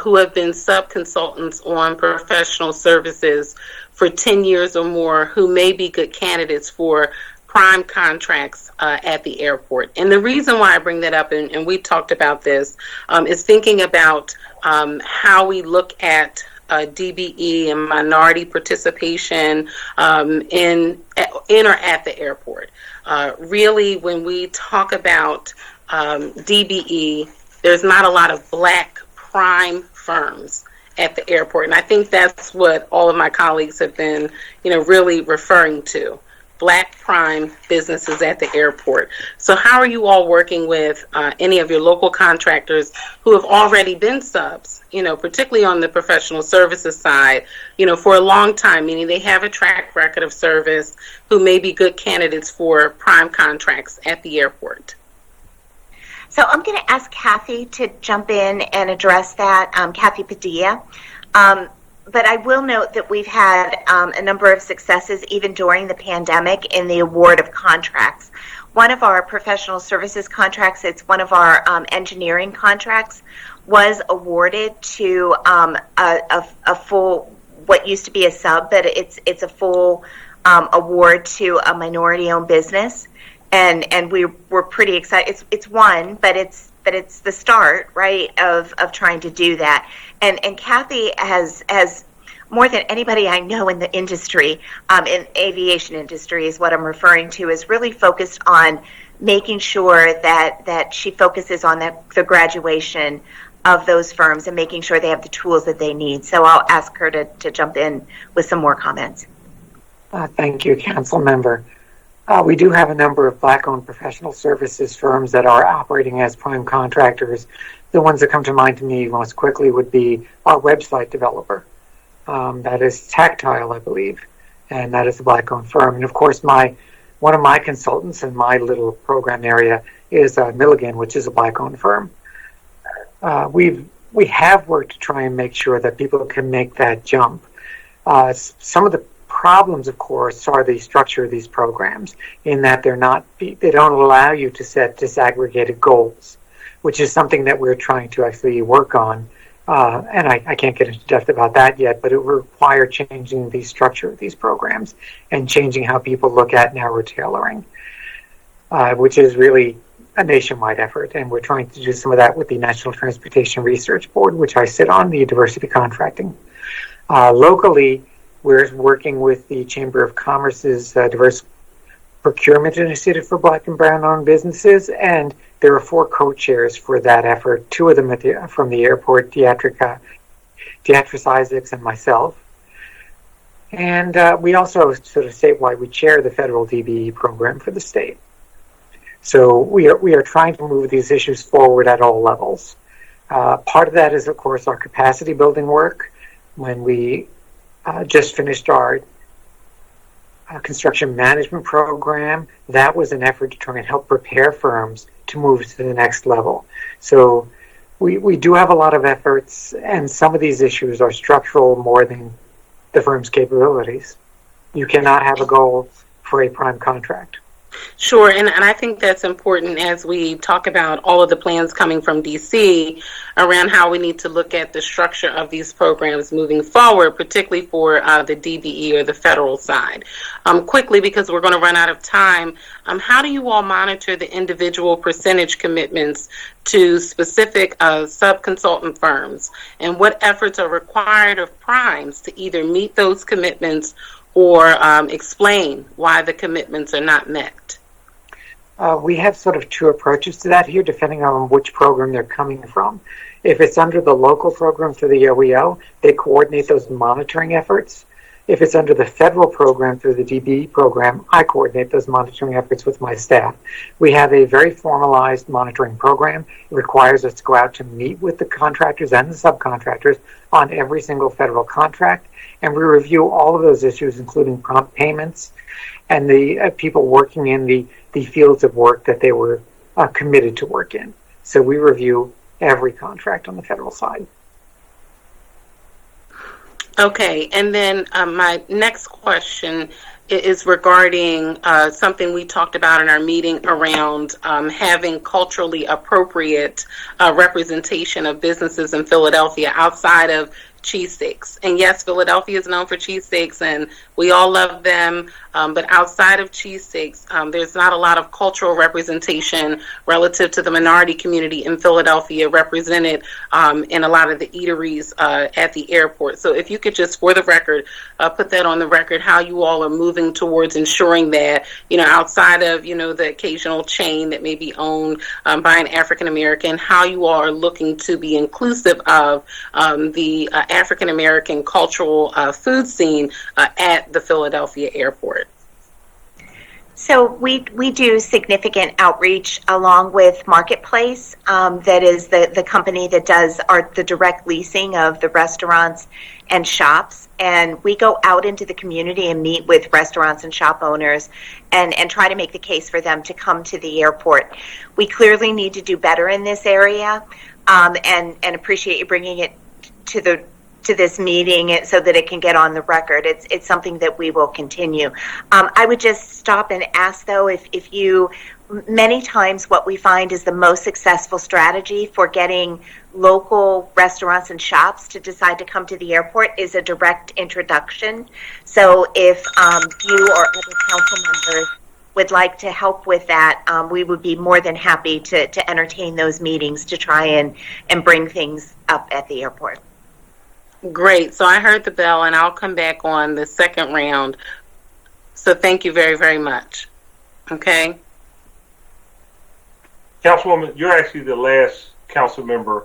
who have been sub-consultants on professional services for 10 years or more, who may be good candidates for prime contracts at the airport? And the reason why I bring that up, and we talked about this, is thinking about how we look at DBE and minority participation in or at the airport. Really, when we talk about DBE, there's not a lot of black prime firms at the airport, and I think that's what all of my colleagues have been, you know, really referring to. Black prime businesses at the airport. So how are you all working with any of your local contractors who have already been subs, particularly on the professional services side, for a long time, meaning they have a track record of service, who may be good candidates for prime contracts at the airport? So I'm going to ask Kathy to jump in and address that, Kathy Padilla. But I will note that we've had a number of successes even during the pandemic in the award of contracts. One of our professional services contracts, it's one of our engineering contracts, was awarded to a full, what used to be a sub, but it's a full award to a minority-owned business, and we were pretty excited. It's one, but it's the start, right, of trying to do that. And Kathy has more than anybody I know in the industry, in aviation industry is what I'm referring to, is really focused on making sure that she focuses on the graduation of those firms and making sure they have the tools that they need. So I'll ask her to jump in with some more comments. Thank you, Council Member. We do have a number of Black-owned professional services firms that are operating as prime contractors. The ones that come to mind to me most quickly would be our website developer. That is Tactile, I believe, and that is a Black-owned firm. And of course, one of my consultants in my little program area is Milligan, which is a Black-owned firm. We have worked to try and make sure that people can make that jump. Some of the problems, of course, are the structure of these programs, in that they don't allow you to set disaggregated goals, which is something that we're trying to actually work on. And I can't get into depth about that yet, but it will require changing the structure of these programs and changing how people look at narrow tailoring, which is really a nationwide effort. And we're trying to do some of that with the National Transportation Research Board, which I sit on, the diversity contracting. Locally, we're working with the Chamber of Commerce's Diverse Procurement Initiative for Black and Brown-owned businesses, and there are 4 co-chairs for that effort, 2 of them from the airport, Deatrix Isaacs and myself. And we also, sort of statewide, we chair the federal DBE program for the state. So we are trying to move these issues forward at all levels. Part of that is, of course, our capacity building work. When we just finished our construction management program, that was an effort to try and help prepare firms to move to the next level. So we do have a lot of efforts, and some of these issues are structural more than the firm's capabilities. You cannot have a goal for a prime contract. Sure, and I think that's important as we talk about all of the plans coming from DC around how we need to look at the structure of these programs moving forward, particularly for the DBE or the federal side. Quickly, because we're going to run out of time, how do you all monitor the individual percentage commitments to specific sub-consultant firms, and what efforts are required of primes to either meet those commitments or explain why the commitments are not met? We have sort of 2 approaches to that here, depending on which program they're coming from. If it's under the local program through the OEO, they coordinate those monitoring efforts. If it's under the federal program through the DBE program, I coordinate those monitoring efforts with my staff. We have a very formalized monitoring program. It requires us to go out to meet with the contractors and the subcontractors on every single federal contract, and we review all of those issues, including prompt payments and the people working in the fields of work that they were committed to work in. So we review every contract on the federal side. Okay, and then my next question is regarding something we talked about in our meeting around having culturally appropriate representation of businesses in Philadelphia outside of cheesesteaks. And yes, Philadelphia is known for cheesesteaks, and we all love them. But outside of cheesesteaks, there's not a lot of cultural representation relative to the minority community in Philadelphia represented in a lot of the eateries at the airport. So if you could just, for the record, put that on the record, how you all are moving towards ensuring that, outside of, the occasional chain that may be owned by an African American, how you all are looking to be inclusive of the African American cultural food scene at the Philadelphia airport. So we do significant outreach along with Marketplace. That is the company that does the direct leasing of the restaurants and shops. And we go out into the community and meet with restaurants and shop owners and try to make the case for them to come to the airport. We clearly need to do better in this area, and appreciate you bringing it to this meeting so that it can get on the record. It's something that we will continue. I would just stop and ask, though, if you, many times what we find is the most successful strategy for getting local restaurants and shops to decide to come to the airport is a direct introduction. So if you or other council members would like to help with that, we would be more than happy to entertain those meetings to try and bring things up at the airport. Great. So I heard the bell, and I'll come back on the second round. So thank you very, very much. Okay. Councilwoman, you're actually the last council member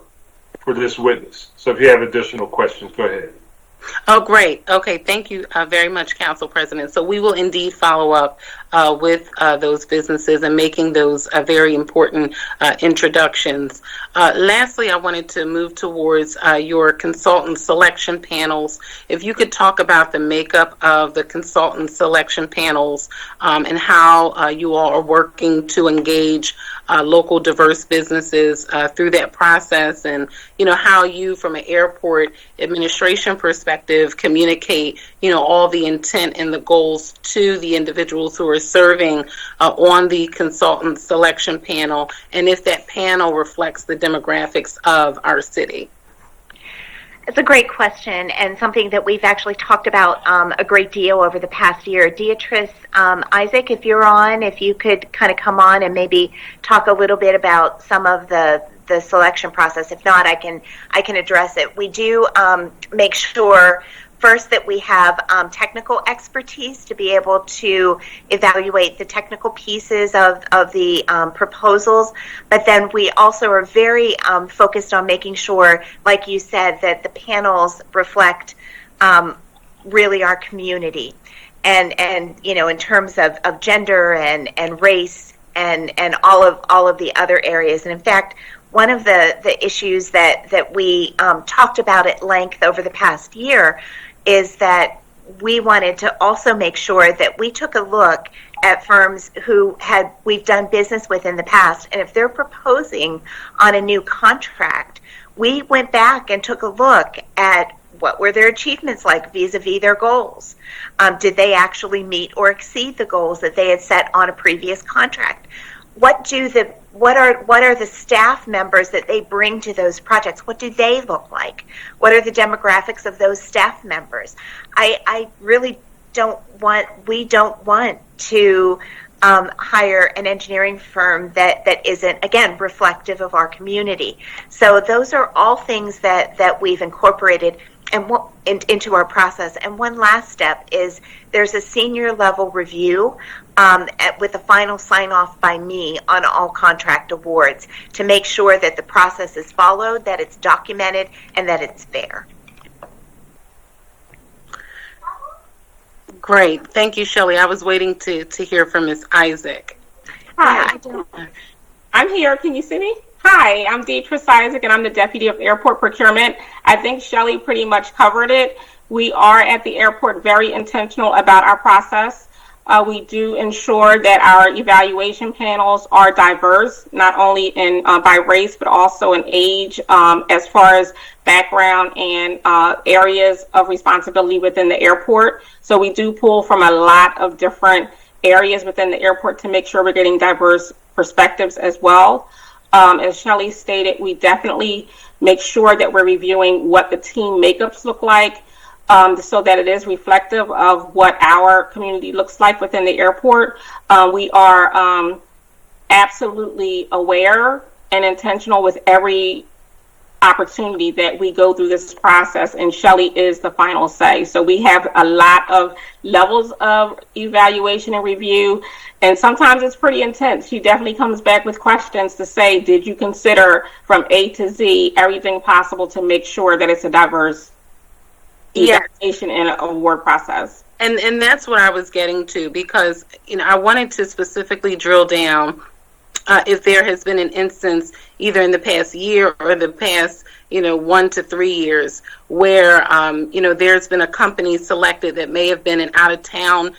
for this witness. So if you have additional questions, go ahead. Oh, great. Okay, thank you very much, Council President. So we will indeed follow up with those businesses and making those very important introductions. Lastly, I wanted to move towards your consultant selection panels. If you could talk about the makeup of the consultant selection panels and how you all are working to engage local diverse businesses through that process, and how you, from an airport administration perspective, communicate all the intent and the goals to the individuals who are serving on the consultant selection panel, and if that panel reflects the demographics of our city. It's a great question, and something that we've actually talked about a great deal over the past year. Beatrice, Isaac, if you're on, if you could kind of come on and maybe talk a little bit about some of the selection process. If not, I can address it. We do make sure first that we have technical expertise to be able to evaluate the technical pieces of the proposals, but then we also are very focused on making sure, like you said, that the panels reflect really our community, and in terms of gender and race and all of the other areas. And in fact, one of the issues that we talked about at length over the past year is that we wanted to also make sure that we took a look at firms who we've done business with in the past, and if they're proposing on a new contract, we went back and took a look at what were their achievements like vis-a-vis their goals. Did they actually meet or exceed the goals that they had set on a previous contract? What are the staff members that they bring to those projects? What do they look like? What are the demographics of those staff members? I really we don't want to hire an engineering firm that isn't, again, reflective of our community. So those are all things that we've incorporated into our process. And one last step is there's a senior level review with a final sign off by me on all contract awards to make sure that the process is followed, that it's documented, and that it's fair. Great. Thank you, Shelley. I was waiting to hear from Ms. Isaac. Hi. I'm here. Can you see me? Hi, I'm Beatrice Isaac, and I'm the Deputy of Airport Procurement. I think Shelley pretty much covered it. We are at the airport very intentional about our process. We do ensure that our evaluation panels are diverse, not only in by race, but also in age, as far as background and areas of responsibility within the airport. So we do pull from a lot of different areas within the airport to make sure we're getting diverse perspectives as well. As Shelley stated, we definitely make sure that we're reviewing what the team makeups look like, so that it is reflective of what our community looks like within the airport. We are absolutely aware and intentional with every opportunity that we go through this process, and Shelley is the final say. So we have a lot of levels of evaluation and review, and sometimes it's pretty intense. She definitely comes back with questions to say, did you consider from A to Z everything possible to make sure that it's a diverse evaluation and award process? And that's what I was getting to, because, I wanted to specifically drill down if there has been an instance either in the past year or the past 1 to 3 years where there's been a company selected that may have been an out-of-town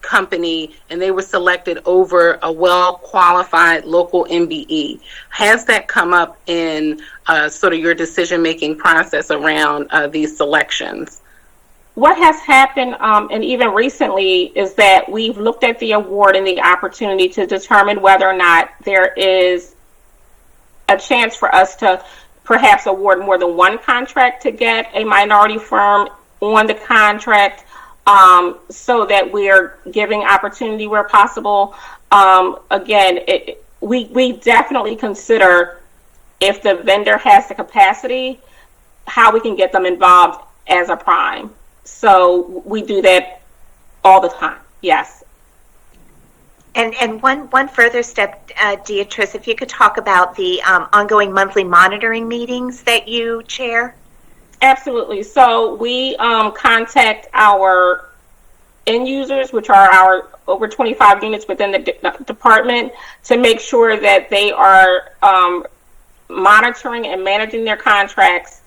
company, and they were selected over a well-qualified local MBE. Has that come up in sort of your decision-making process around these selections? What has happened, and even recently, is that we've looked at the award and the opportunity to determine whether or not there is a chance for us to perhaps award more than one contract to get a minority firm on the contract, so that we're giving opportunity where possible. Again, we definitely consider, if the vendor has the capacity, how we can get them involved as a prime. So we do that all the time, yes. And one further step, Beatrice, if you could talk about the ongoing monthly monitoring meetings that you chair. Absolutely. So we contact our end users, which are our over 25 units within the department, to make sure that they are monitoring and managing their contracts,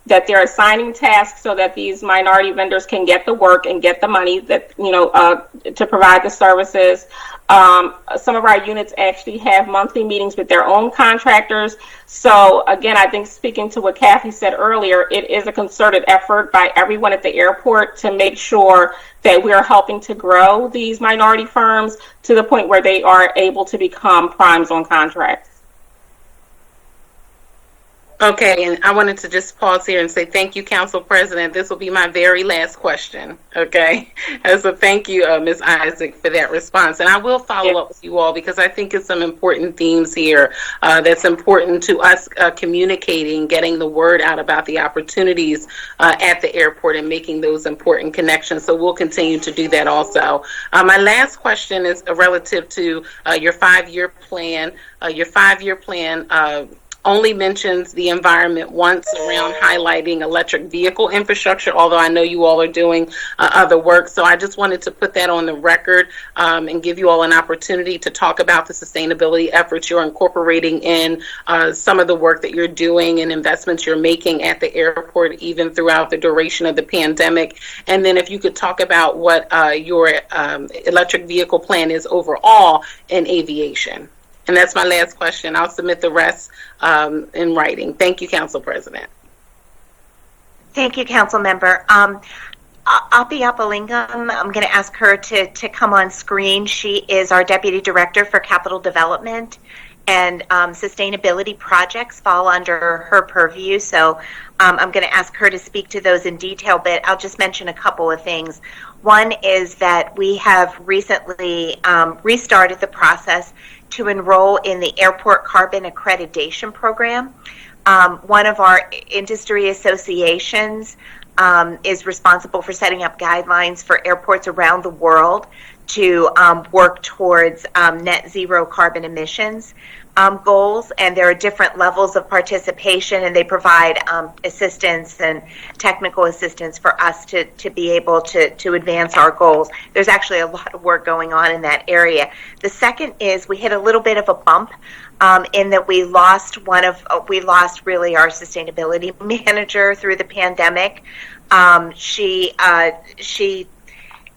that they're assigning tasks so that these minority vendors can get the work and get the money that, to provide the services. Some of our units actually have monthly meetings with their own contractors. So again, I think, speaking to what Kathy said earlier, it is a concerted effort by everyone at the airport to make sure that we are helping to grow these minority firms to the point where they are able to become primes on contracts. Okay, and I wanted to just pause here and say thank you, Council President. This will be my very last question, okay? So thank you, Ms. Isaac, for that response. And I will follow up with you all, because I think it's some important themes here that's important to us communicating, getting the word out about the opportunities at the airport and making those important connections. So we'll continue to do that also. My last question is relative to your 5-year plan. Your 5-year plan only mentions the environment once around highlighting electric vehicle infrastructure, although I know you all are doing other work. So I just wanted to put that on the record and give you all an opportunity to talk about the sustainability efforts you're incorporating in some of the work that you're doing and investments you're making at the airport, even throughout the duration of the pandemic. And then if you could talk about what your electric vehicle plan is overall in aviation. And that's my last question. I'll submit the rest in writing. Thank you, Council President. Thank you, Council Member. Api Appalingam, I'm going to ask her to come on screen. She is our Deputy Director for Capital Development, and sustainability projects fall under her purview. So I'm going to ask her to speak to those in detail, but I'll just mention a couple of things. One is that we have recently restarted the process to enroll in the Airport Carbon Accreditation Program. One of our industry associations is responsible for setting up guidelines for airports around the world to work towards net zero carbon emissions goals, and there are different levels of participation, and they provide assistance and technical assistance for us to be able to advance our goals. There's actually a lot of work going on in that area. The second is we hit a little bit of a bump in that we lost really our sustainability manager through the pandemic. She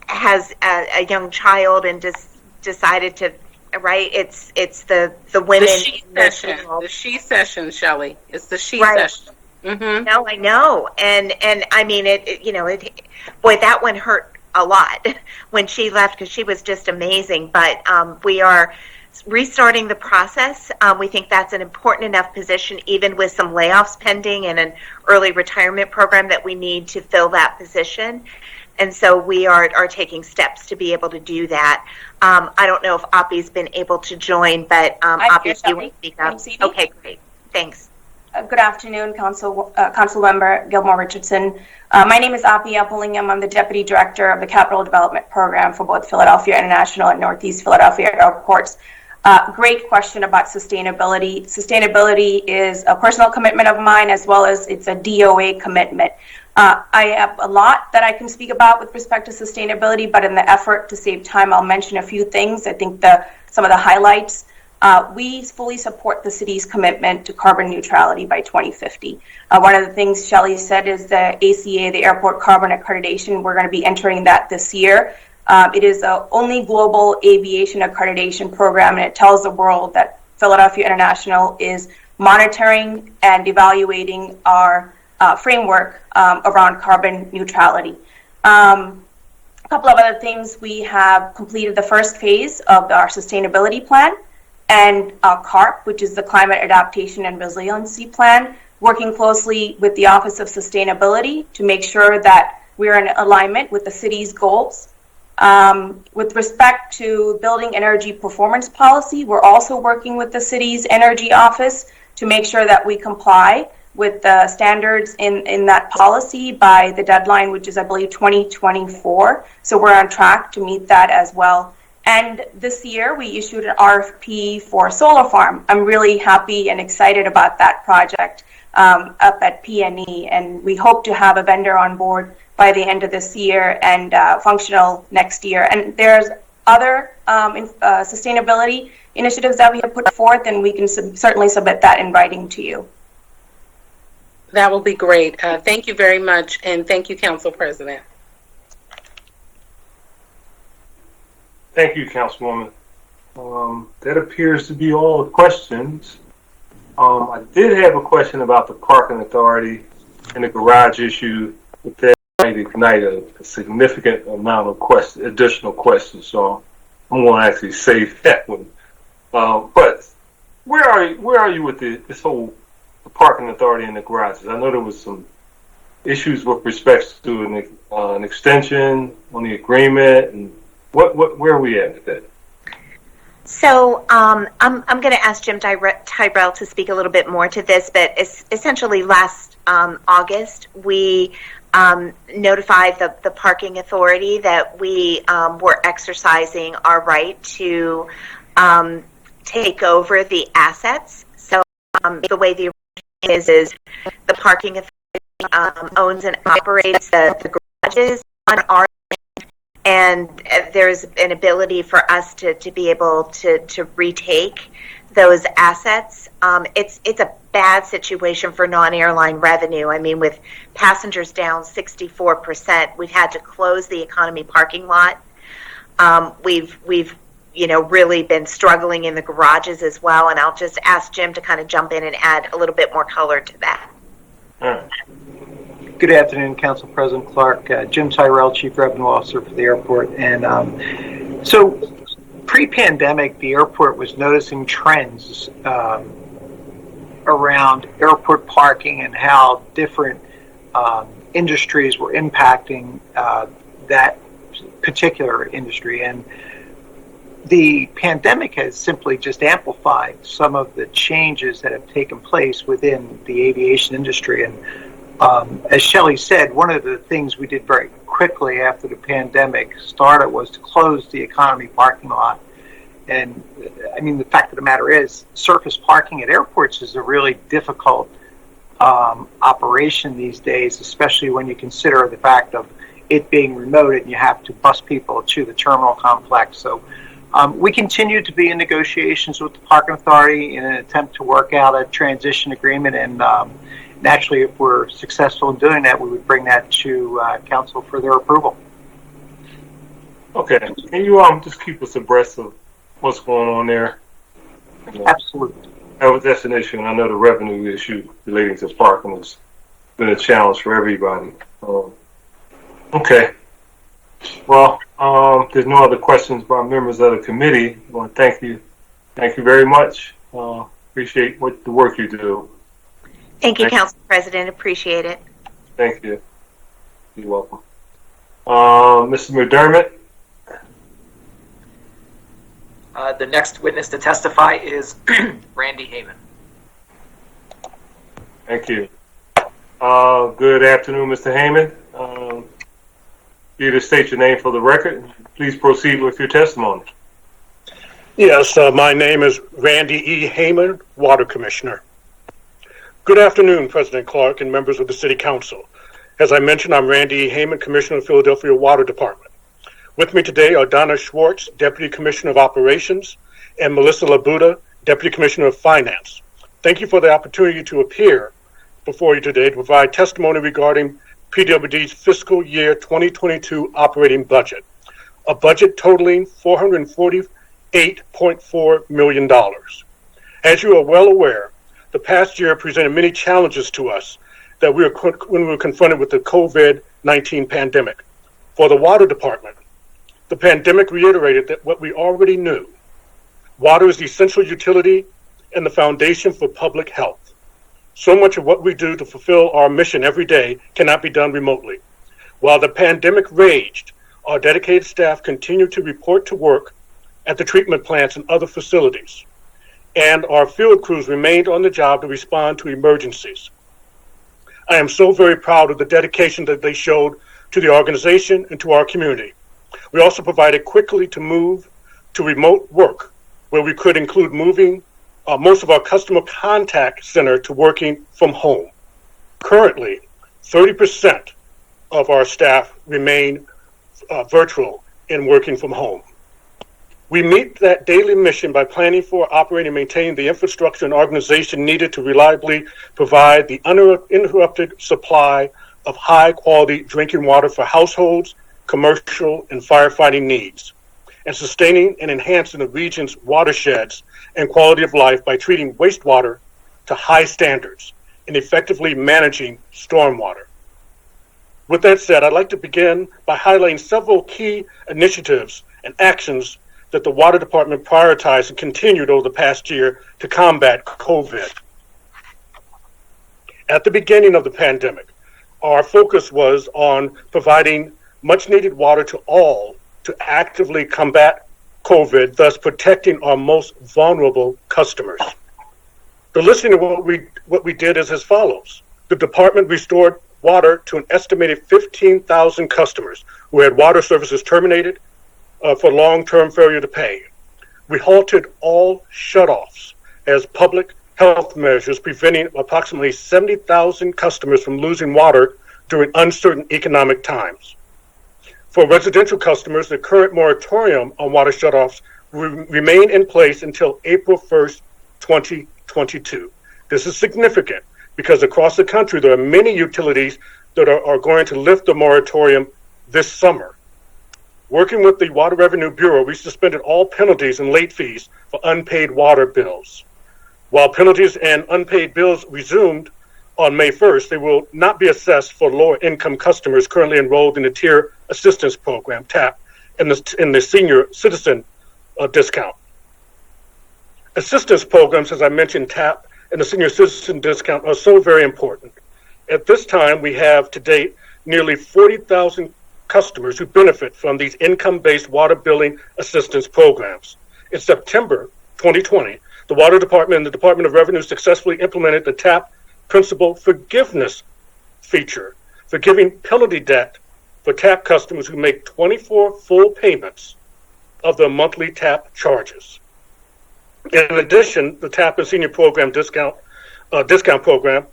has a young child and just decided to, right? It's the women. The she session, Shelley. It's the she session. Mm-hmm. No, I know, and I mean boy, that one hurt a lot when she left, because she was just amazing. But we are restarting the process. We think that's an important enough position, even with some layoffs pending and an early retirement program, that we need to fill that position. And so we are taking steps to be able to do that. I don't know if Api's been able to join, but Api, if you want to speak up. Okay, great. Thanks. Good afternoon, Council Member Gilmore Richardson. My name is Api Appalingam. I'm the Deputy Director of the Capital Development Program for both Philadelphia International and Northeast Philadelphia airports. Great question about sustainability. Sustainability is a personal commitment of mine, as well as it's a DOA commitment. I have a lot that I can speak about with respect to sustainability, but in the effort to save time, I'll mention a few things. I think some of the highlights. We fully support the city's commitment to carbon neutrality by 2050. One of the things Shelley said is the ACA, the Airport Carbon Accreditation. We're going to be entering that this year. It is the only global aviation accreditation program, and it tells the world that Philadelphia International is monitoring and evaluating our framework around carbon neutrality. A couple of other things, we have completed the first phase of our sustainability plan and CARP, which is the Climate Adaptation and Resiliency Plan, working closely with the Office of Sustainability to make sure that we're in alignment with the city's goals. With respect to building energy performance policy, we're also working with the city's energy office to make sure that we comply with the standards in that policy by the deadline, which is, I believe, 2024. So we're on track to meet that as well. And this year, we issued an RFP for a solar farm. I'm really happy and excited about that project up at PNE, and we hope to have a vendor on board by the end of this year and functional next year. And there's other sustainability initiatives that we have put forth, and we can certainly submit that in writing to you. That will be great. Thank you very much, and thank you, Council President. Thank you, Councilwoman. That appears to be all the questions. I did have a question about the parking authority and the garage issue, but that might ignite a significant amount of additional questions, so I'm going to actually save that one. But where are you with this whole parking authority and the garages? I know there was some issues with respect to an extension on the agreement, and where are we at with that? So I'm going to ask Jim Tyrell to speak a little bit more to this, but essentially last August we notified the parking authority that we were exercising our right to take over the assets. So the way the arrangement is the parking authority owns and operates the garages on our land, and there's an ability for us to be able to retake those assets. It's a bad situation for non-airline revenue. I mean, with passengers down 64%, we've had to close the economy parking lot. We've really been struggling in the garages as well, and I'll just ask Jim to kind of jump in and add a little bit more color to that. All right. Good afternoon, Council President Clark. Jim Tyrell, Chief Revenue Officer for the airport. And so pre-pandemic, the airport was noticing trends around airport parking and how different industries were impacting that particular industry. And the pandemic has simply just amplified some of the changes that have taken place within the aviation industry. And as Shelley said, one of the things we did very quickly after the pandemic started was to close the economy parking lot. And I mean, the fact of the matter is, surface parking at airports is a really difficult operation these days, especially when you consider the fact of it being remote and you have to bus people to the terminal complex. So we continue to be in negotiations with the parking authority in an attempt to work out a transition agreement, and naturally, if we're successful in doing that, we would bring that to council for their approval. Okay. Can you just keep us abreast of what's going on there? Absolutely. That's an issue, and I know the revenue issue relating to parking has been a challenge for everybody. Okay. Well, there's no other questions by members of the committee. I want to thank you. Thank you very much. Appreciate the work you do. Thank you, Council President. Appreciate it. Thank you. You're welcome. Mr. McDermott? The next witness to testify is Randy Heyman. Thank you. Good afternoon, Mr. Heyman. You to state your name for the record. Please proceed with your testimony. Yes, my name is Randy E. Heyman, Water Commissioner. Good afternoon, President Clark and members of the City Council. As I mentioned, I'm Randy E. Heyman, Commissioner of the Philadelphia Water Department. With me today are Donna Schwartz, Deputy Commissioner of Operations, and Melissa Labuda, Deputy Commissioner of Finance. Thank you for the opportunity to appear before you today to provide testimony regarding PWD's Fiscal Year 2022 operating budget, a budget totaling $448.4 million. As you are well aware, the past year presented many challenges to us that when we were confronted with the COVID-19 pandemic. For the Water Department, the pandemic reiterated that what we already knew: water is the essential utility and the foundation for public health. So much of what we do to fulfill our mission every day cannot be done remotely. While the pandemic raged, our dedicated staff continued to report to work at the treatment plants and other facilities, and our field crews remained on the job to respond to emergencies. I am so very proud of the dedication that they showed to the organization and to our community. We also provided quickly to move to remote work, where we could include moving most of our customer contact center to working from home. Currently, 30% of our staff remain virtual in working from home. We meet that daily mission by planning for, operating, and maintaining the infrastructure and organization needed to reliably provide the uninterrupted supply of high-quality drinking water for households, commercial, and firefighting needs, and sustaining and enhancing the region's watersheds and quality of life by treating wastewater to high standards and effectively managing stormwater. With that said, I'd like to begin by highlighting several key initiatives and actions that the Water Department prioritized and continued over the past year to combat COVID. At the beginning of the pandemic, our focus was on providing much needed water to all to actively combat COVID, thus protecting our most vulnerable customers. The listing of what we did is as follows. The department restored water to an estimated 15,000 customers who had water services terminated for long-term failure to pay. We halted all shutoffs as public health measures, preventing approximately 70,000 customers from losing water during uncertain economic times. For residential customers, the current moratorium on water shutoffs will remain in place until April 1st, 2022. This is significant because across the country, there are many utilities that are going to lift the moratorium this summer. Working with the Water Revenue Bureau, we suspended all penalties and late fees for unpaid water bills. While penalties and unpaid bills resumed on May 1st, they will not be assessed for lower-income customers currently enrolled in the Tier Assistance Program, TAP, and the Senior Citizen Discount. Assistance programs, as I mentioned, TAP and the Senior Citizen Discount, are so very important. At this time, we have to date nearly 40,000 customers who benefit from these income-based water billing assistance programs. In September 2020, the Water Department and the Department of Revenue successfully implemented the TAP Principal Forgiveness feature, forgiving penalty debt for TAP customers who make 24 full payments of their monthly TAP charges. In addition, the TAP and Senior Program Discount Program,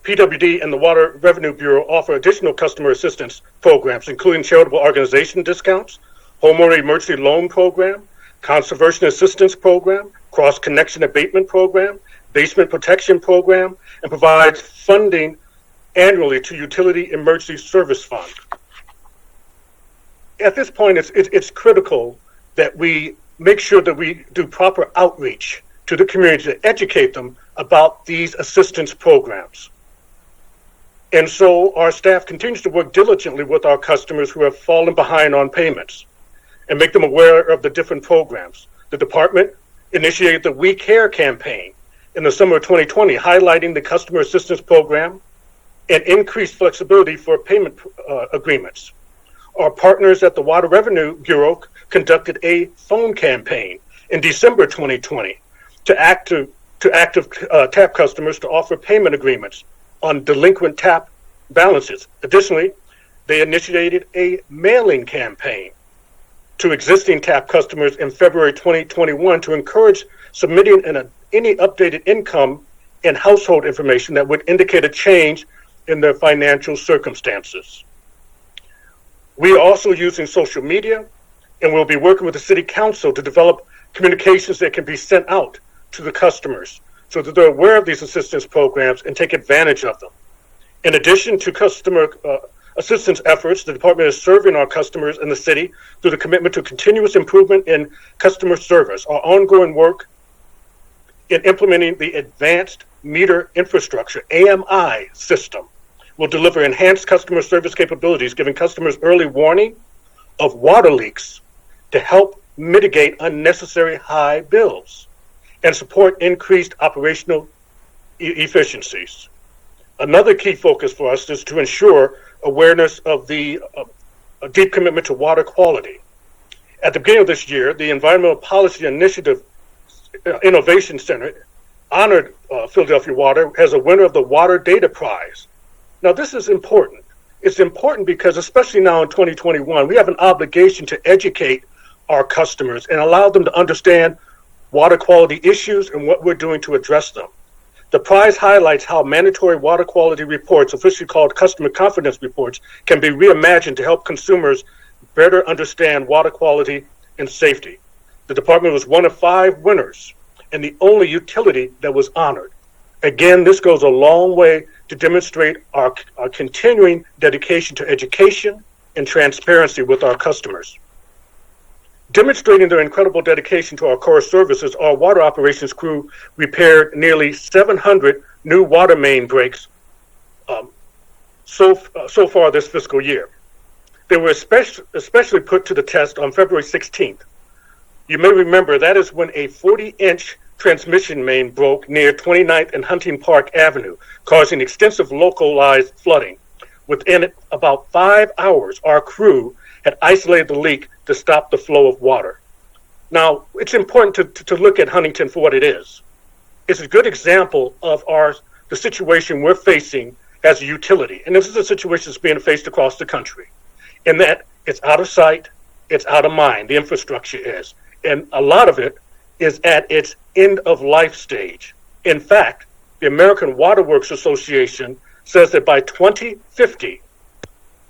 PWD and the Water Revenue Bureau offer additional customer assistance programs, including charitable organization discounts, homeowner emergency loan program, conservation assistance program, cross-connection abatement program, basement protection program, and provides funding annually to Utility Emergency Service Fund. At this point, it's critical that we make sure that we do proper outreach to the community to educate them about these assistance programs. And so our staff continues to work diligently with our customers who have fallen behind on payments and make them aware of the different programs. The department initiated the We Care campaign in the summer of 2020, highlighting the customer assistance program and increased flexibility for payment agreements. Our partners at the Water Revenue Bureau conducted a phone campaign in December 2020 to active TAP customers to offer payment agreements on delinquent TAP balances. Additionally, they initiated a mailing campaign to existing TAP customers in February 2021 to encourage submitting any updated income and household information that would indicate a change in their financial circumstances. We are also using social media, and we'll be working with the City Council to develop communications that can be sent out to the customers so that they're aware of these assistance programs and take advantage of them. In addition to customer assistance efforts, the department is serving our customers in the city through the commitment to continuous improvement in customer service. Our ongoing work in implementing the Advanced Meter Infrastructure, AMI system, will deliver enhanced customer service capabilities, giving customers early warning of water leaks to help mitigate unnecessary high bills and support increased operational efficiencies. Another key focus for us is to ensure awareness of the deep commitment to water quality. At the beginning of this year, the Environmental Policy Initiative Innovation Center honored Philadelphia Water as a winner of the Water Data Prize. Now, this is important. It's important because, especially now in 2021, we have an obligation to educate our customers and allow them to understand water quality issues and what we're doing to address them. The prize highlights how mandatory water quality reports, officially called customer confidence reports, can be reimagined to help consumers better understand water quality and safety. The department was one of 5 winners and the only utility that was honored. Again, this goes a long way to demonstrate our continuing dedication to education and transparency with our customers. Demonstrating their incredible dedication to our core services, our water operations crew repaired nearly 700 new water main breaks so far this fiscal year. They were especially put to the test on February 16th. You may remember that is when a 40-inch transmission main broke near 29th and Hunting Park Avenue, causing extensive localized flooding. Within about 5 hours, our crew had isolated the leak to stop the flow of water. Now, it's important to look at Huntington for what it is. It's a good example of the situation we're facing as a utility. And this is a situation that's being faced across the country, in that it's out of sight, it's out of mind, the infrastructure is. And a lot of it is at its end of life stage. In fact, the American Water Works Association says that by 2050,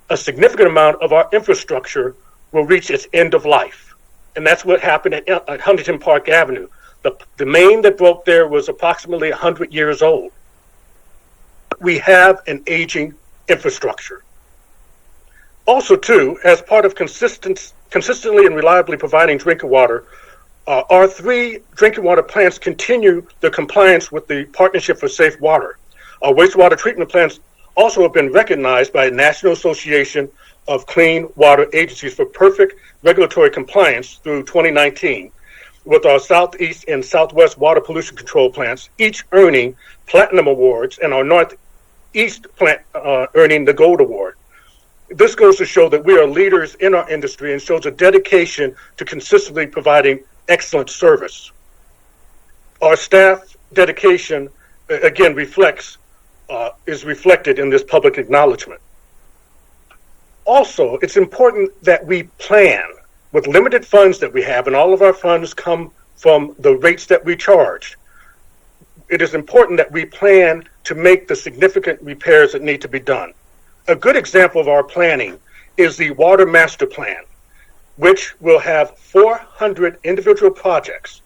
a significant amount of our infrastructure will reach its end of life. And that's what happened at Huntington Park Avenue. The main that broke there was approximately 100 years old. We have an aging infrastructure. Also, too, as part of consistently and reliably providing drinking water, our 3 drinking water plants continue their compliance with the Partnership for Safe Water. Our wastewater treatment plants also have been recognized by the National Association of Clean Water Agencies for perfect regulatory compliance through 2019, with our Southeast and Southwest water pollution control plants, each earning platinum awards, and our Northeast plant earning the gold award. This goes to show that we are leaders in our industry and shows a dedication to consistently providing excellent service. Our staff dedication, again, is reflected in this public acknowledgement. Also, it's important that we plan with limited funds that we have, and all of our funds come from the rates that we charge. It is important that we plan to make the significant repairs that need to be done. A good example of our planning is the Water Master Plan, which will have 400 individual projects.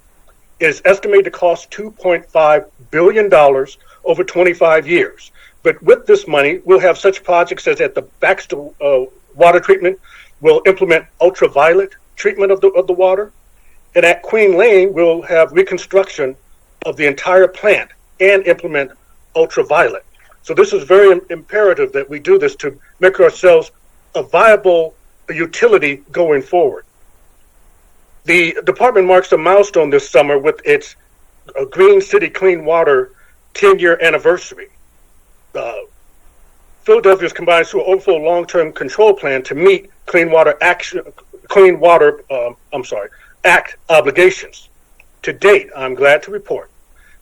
It is estimated to cost $2.5 billion over 25 years. But with this money, we'll have such projects as at the Baxter Water Treatment, we'll implement ultraviolet treatment of the water. And at Queen Lane, we'll have reconstruction of the entire plant and implement ultraviolet. So this is very imperative that we do this to make ourselves a viable utility going forward. The department marks a milestone this summer with its Green City Clean Water 10-year anniversary. Philadelphia's Combined Sewer Overflow Long-Term Control Plan to meet Clean Water Act obligations. To date, I'm glad to report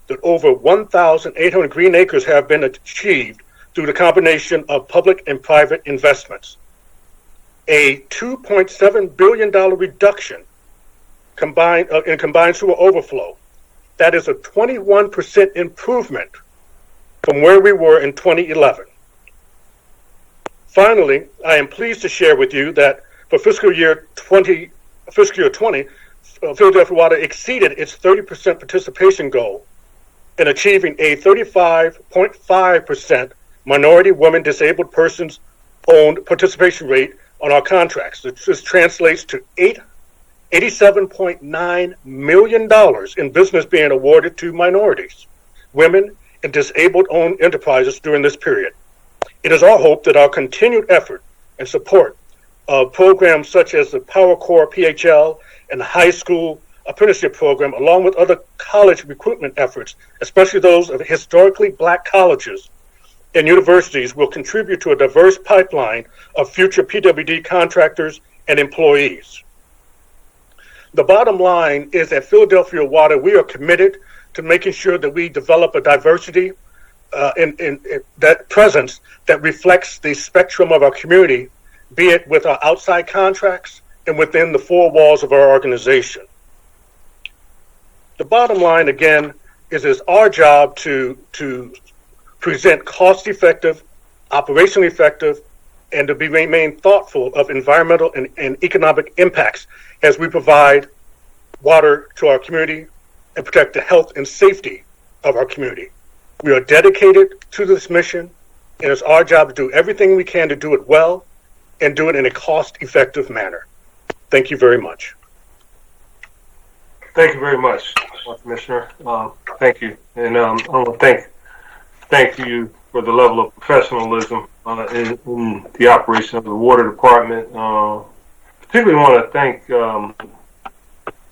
that over 1,800 green acres have been achieved through the combination of public and private investments. A $2.7 billion reduction in combined sewer overflow. That is a 21% improvement from where we were in 2011. Finally, I am pleased to share with you that for fiscal year 20, Philadelphia Water exceeded its 30% participation goal in achieving a 35.5% minority, women, disabled persons owned participation rate on our contracts. This translates to $87.9 million in business being awarded to minorities, women, and disabled owned enterprises during this period. It is our hope that our continued effort and support of programs such as the Power Corps PHL and the high school apprenticeship program, along with other college recruitment efforts, especially those of historically black colleges and universities, will contribute to a diverse pipeline of future PWD contractors and employees. The bottom line is at Philadelphia Water, we are committed to making sure that we develop a diversity in that presence that reflects the spectrum of our community, be it with our outside contracts and within the four walls of our organization. The bottom line, again, is it's our job to present cost-effective, operationally effective, and to remain thoughtful of environmental and economic impacts as we provide water to our community and protect the health and safety of our community. We are dedicated to this mission, and it's our job to do everything we can to do it well and do it in a cost-effective manner. Thank you very much. Thank you very much, Commissioner. Thank you. And I want to thank you for the level of professionalism in the operation of the Water Department. Particularly want to thank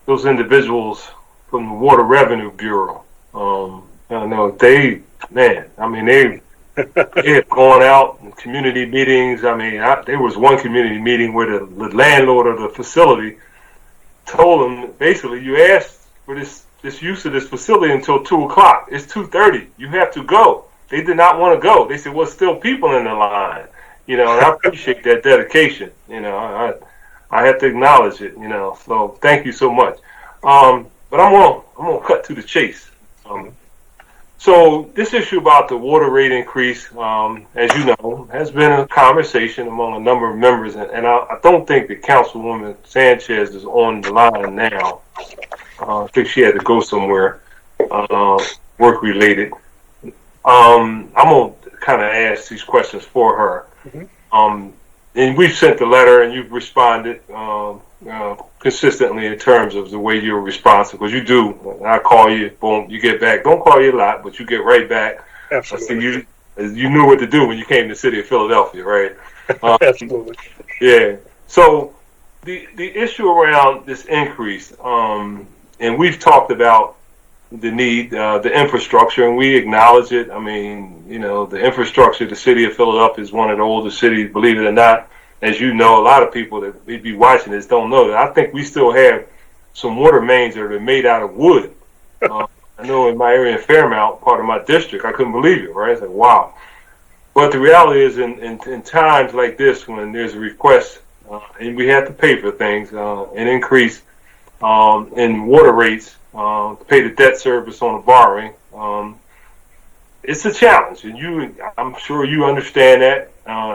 those individuals from the Water Revenue Bureau. I know they had gone out in community meetings. There was one community meeting where the landlord of the facility told them, basically, you asked for this use of this facility until 2 o'clock. It's 2:30. You have to go. They did not want to go. They said, well, still people in the line. And I appreciate that dedication. I have to acknowledge it, so thank you so much. But I'm gonna cut to the chase. So this issue about the water rate increase, as you know, has been a conversation among a number of members, and I don't think that Councilwoman Sanchez is on the line now. I think she had to go somewhere, work-related. I'm going to kind of ask these questions for her. Mm-hmm. And we've sent the letter, and you've responded consistently in terms of the way you're responsive, because you do. I call you, boom, you get back. Don't call you a lot, but you get right back. Absolutely. You knew what to do when you came to the city of Philadelphia, right? Absolutely. Yeah. So the issue around this increase, and we've talked about the need, the infrastructure, and we acknowledge it. The infrastructure of the city of Philadelphia is one of the oldest cities, believe it or not. As you know, a lot of people that may be watching this don't know that. I think we still have some water mains that are made out of wood. I know in my area in Fairmount, part of my district, I couldn't believe it, right? It's like, wow. But the reality is in times like this, when there's a request, and we have to pay for things, an increase in water rates, to pay the debt service on the borrowing, it's a challenge, and I'm sure you understand that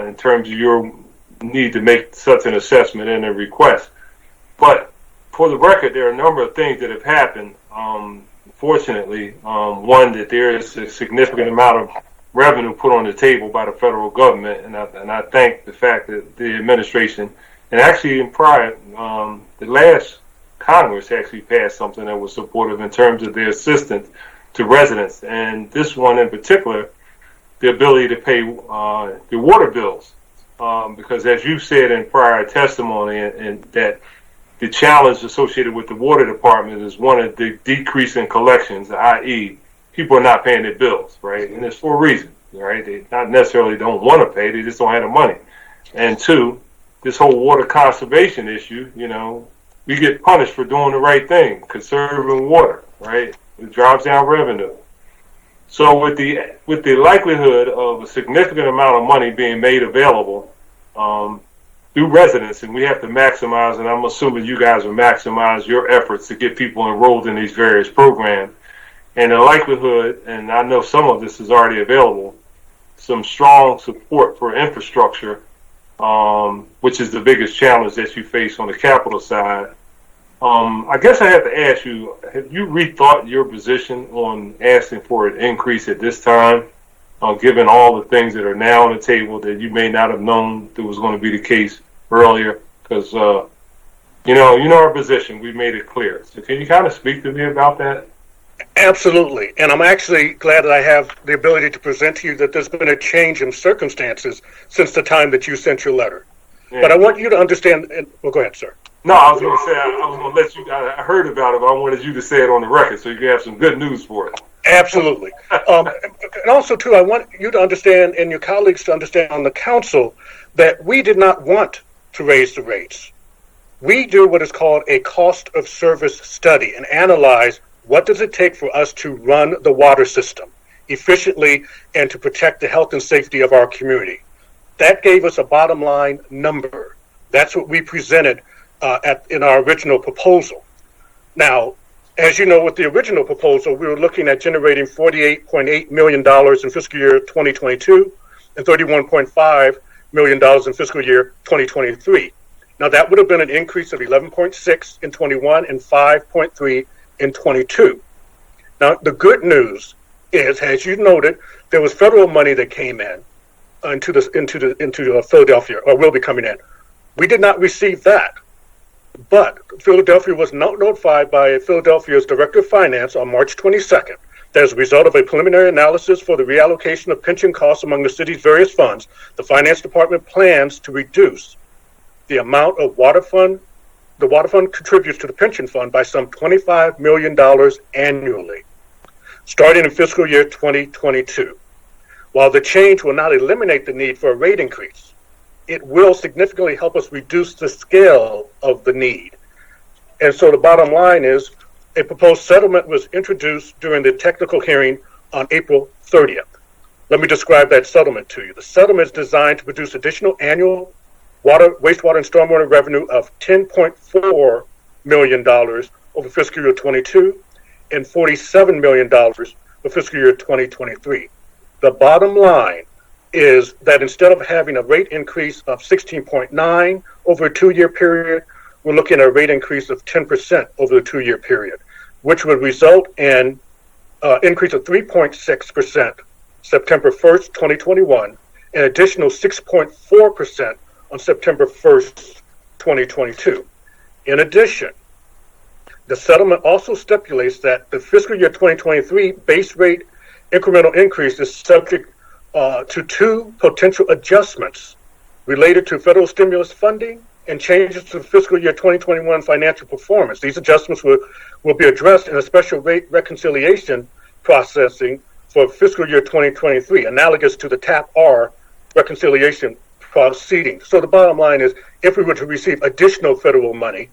in terms of your need to make such an assessment and a request. But for the record, there are a number of things that have happened. Fortunately, one, that there is a significant amount of revenue put on the table by the federal government, and I thank the fact that the administration, and actually in prior, the last Congress actually passed something that was supportive in terms of their assistance to residents, and this one in particular, the ability to pay the water bills, because as you said in prior testimony, and that the challenge associated with the water department is one of the decrease in collections, i.e., people are not paying their bills, right? And it's for a reason, right? They not necessarily don't want to pay, they just don't have the money. And two, this whole water conservation issue, we get punished for doing the right thing, conserving water, right? It drives down revenue. So with the likelihood of a significant amount of money being made available through residents, and we have to maximize, and I'm assuming you guys will maximize your efforts to get people enrolled in these various programs, and the likelihood, and I know some of this is already available, some strong support for infrastructure which is the biggest challenge that you face on the capital side. I guess I have to ask you, have you rethought your position on asking for an increase at this time, given all the things that are now on the table that you may not have known that was going to be the case earlier? Because, you know our position. We made it clear. So can you kind of speak to me about that? Absolutely. And I'm actually glad that I have the ability to present to you that there's been a change in circumstances since the time that you sent your letter. Yeah. But I want you to understand, well, go ahead, sir. No, I was going to say, I was going to let you, I heard about it, but I wanted you to say it on the record so you can have some good news for it. Absolutely. And also, too, I want you to understand and your colleagues to understand on the council that we did not want to raise the rates. We do what is called a cost of service study and analyze what does it take for us to run the water system efficiently and to protect the health and safety of our community. That gave us a bottom line number. That's what we presented in our original proposal. Now, as you know, with the original proposal, we were looking at generating $48.8 million in fiscal year 2022 and $31.5 million in fiscal year 2023. Now, that would have been an increase of 11.6 in 21 and 5.3 in 22. Now, the good news is, as you noted, there was federal money that came in into Philadelphia, or will be coming in. We did not receive that, but Philadelphia was notified by Philadelphia's Director of Finance on March 22nd that as a result of a preliminary analysis for the reallocation of pension costs among the city's various funds, the Finance Department plans to reduce the amount of the water fund contributes to the pension fund by some $25 million annually, starting in fiscal year 2022. While the change will not eliminate the need for a rate increase, it will significantly help us reduce the scale of the need. And so the bottom line is a proposed settlement was introduced during the technical hearing on April 30th. Let me describe that settlement to you. The settlement is designed to produce additional annual wastewater and stormwater revenue of $10.4 million over fiscal year 22 and $47 million for fiscal year 2023. The bottom line is that instead of having a rate increase of 16.9 over a 2-year period, we're looking at a rate increase of 10% over the 2-year period, which would result in an increase of 3.6% September 1st, 2021, and additional 6.4% on September 1st, 2022. In addition, the settlement also stipulates that the fiscal year 2023 base rate incremental increase is subject to 2 potential adjustments related to federal stimulus funding and changes to the fiscal year 2021 financial performance. These adjustments will be addressed in a special rate reconciliation processing for fiscal year 2023, analogous to the TAP-R reconciliation proceeding. So the bottom line is, if we were to receive additional federal money,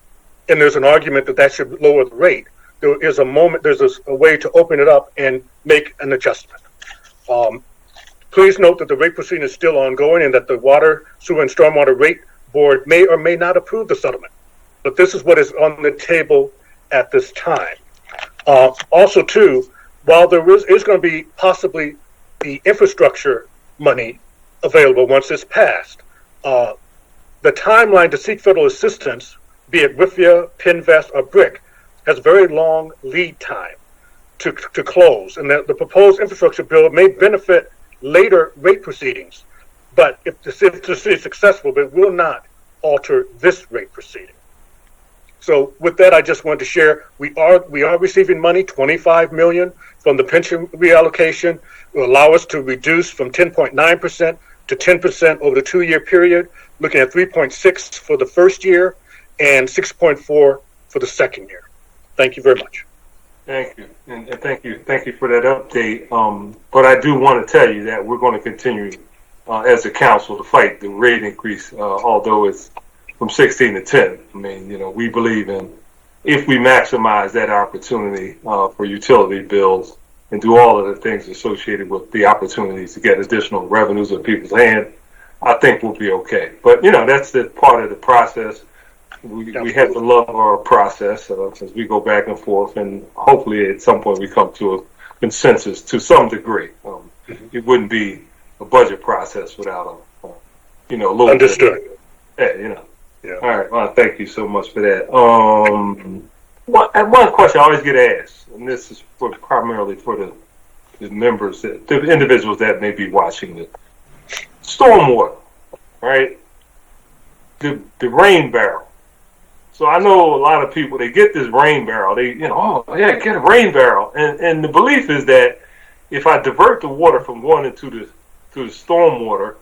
and there's an argument that should lower the rate, there's a way to open it up and make an adjustment. Please note that the rate proceeding is still ongoing and that the Water, Sewer, and Stormwater Rate Board may or may not approve the settlement. But this is what is on the table at this time. Also, too, while there is going to be possibly the infrastructure money available once it's passed, the timeline to seek federal assistance, be it WIFIA, PINVEST, or BRIC, has a very long lead time to close. And the proposed infrastructure bill may benefit later rate proceedings, but if this is successful, it will not alter this rate proceeding. So with that, I just wanted to share, we are receiving money, $25 million from the pension reallocation, will allow us to reduce from 10.9% to 10% over the 2-year period, looking at 3.6 for the first year and 6.4 for the second year. Thank you very much. Thank you, and thank you for that update. But I do want to tell you that we're going to continue as a council to fight the rate increase, although it's from 16 to 10. I mean, we believe in, if we maximize that opportunity for utility bills and do all of the things associated with the opportunities to get additional revenues in people's hands, I think we'll be okay. But, that's the part of the process. We have to love our process as we go back and forth, and hopefully at some point we come to a consensus to some degree. It wouldn't be a budget process without a little Understood. bit. Yeah, Yeah. All right. Well, thank you so much for that. One question I always get asked, and this is primarily for the members, the individuals that may be watching it. Stormwater, right? The rain barrel. So I know a lot of people, they get this rain barrel. They, get a rain barrel. And the belief is that if I divert the water from going into the stormwater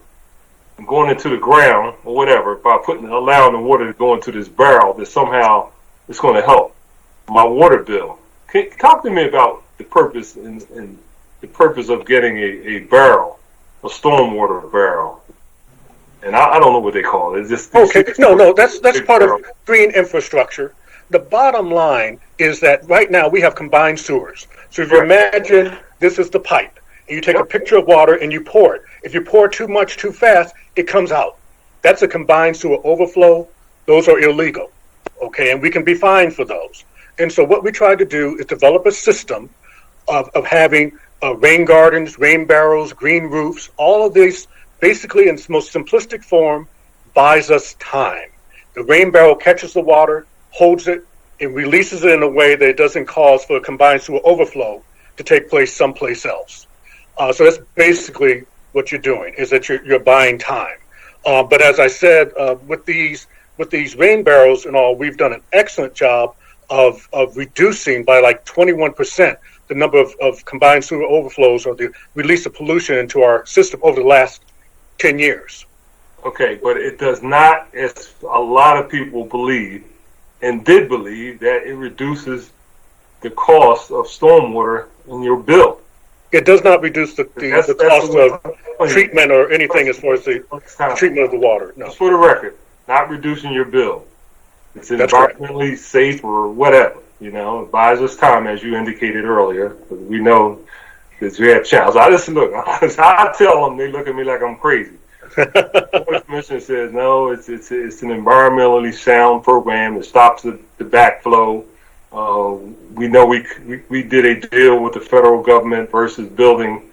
and going into the ground or whatever, by allowing the water to go into this barrel, that somehow it's going to help my water bill. Talk to me about the purpose and the purpose of getting a barrel, a stormwater barrel. And I don't know what they call it. It's just okay. No, that's part of green infrastructure. The bottom line is that right now we have combined sewers. So if you imagine this is the pipe, and you take a picture of water and you pour it. If you pour too much too fast, it comes out. That's a combined sewer overflow. Those are illegal. Okay, and we can be fined for those. And so what we try to do is develop a system of having rain gardens, rain barrels, green roofs. All of these, basically in its most simplistic form, buys us time. The rain barrel catches the water, holds it, and releases it in a way that it doesn't cause for a combined sewer overflow to take place someplace else. So that's basically what you're doing, is that you're buying time. But as I said, with these rain barrels and all, we've done an excellent job of reducing by like 21% the number of combined sewer overflows or the release of pollution into our system over the last 10 years. Okay, but it does not, as a lot of people believe and did believe, that it reduces the cost of stormwater in your bill. It does not reduce the cost of treatment or anything as far as the treatment of the water. No. Just for the record, not reducing your bill. It's environmentally safe or whatever. It buys us time, as you indicated earlier. We know that you have challenges. I tell them, they look at me like I'm crazy. The commissioner says, no, it's an environmentally sound program. It stops the backflow. We know we did a deal with the federal government versus building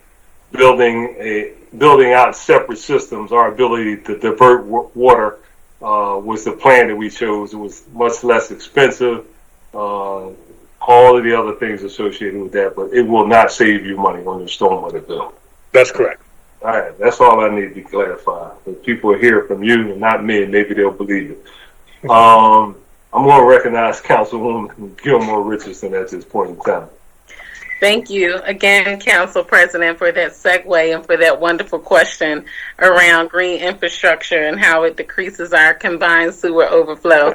out separate systems. Our ability to divert water was the plan that we chose. It was much less expensive. All of the other things associated with that, but it will not save you money on your stormwater bill. That's correct. All right, that's all I need to be clarified. If people hear from you and not me, maybe they'll believe it. I'm going to recognize Councilwoman Gilmore Richardson at this point in time. Thank you again, Council President, for that segue and for that wonderful question around green infrastructure and how it decreases our combined sewer overflow.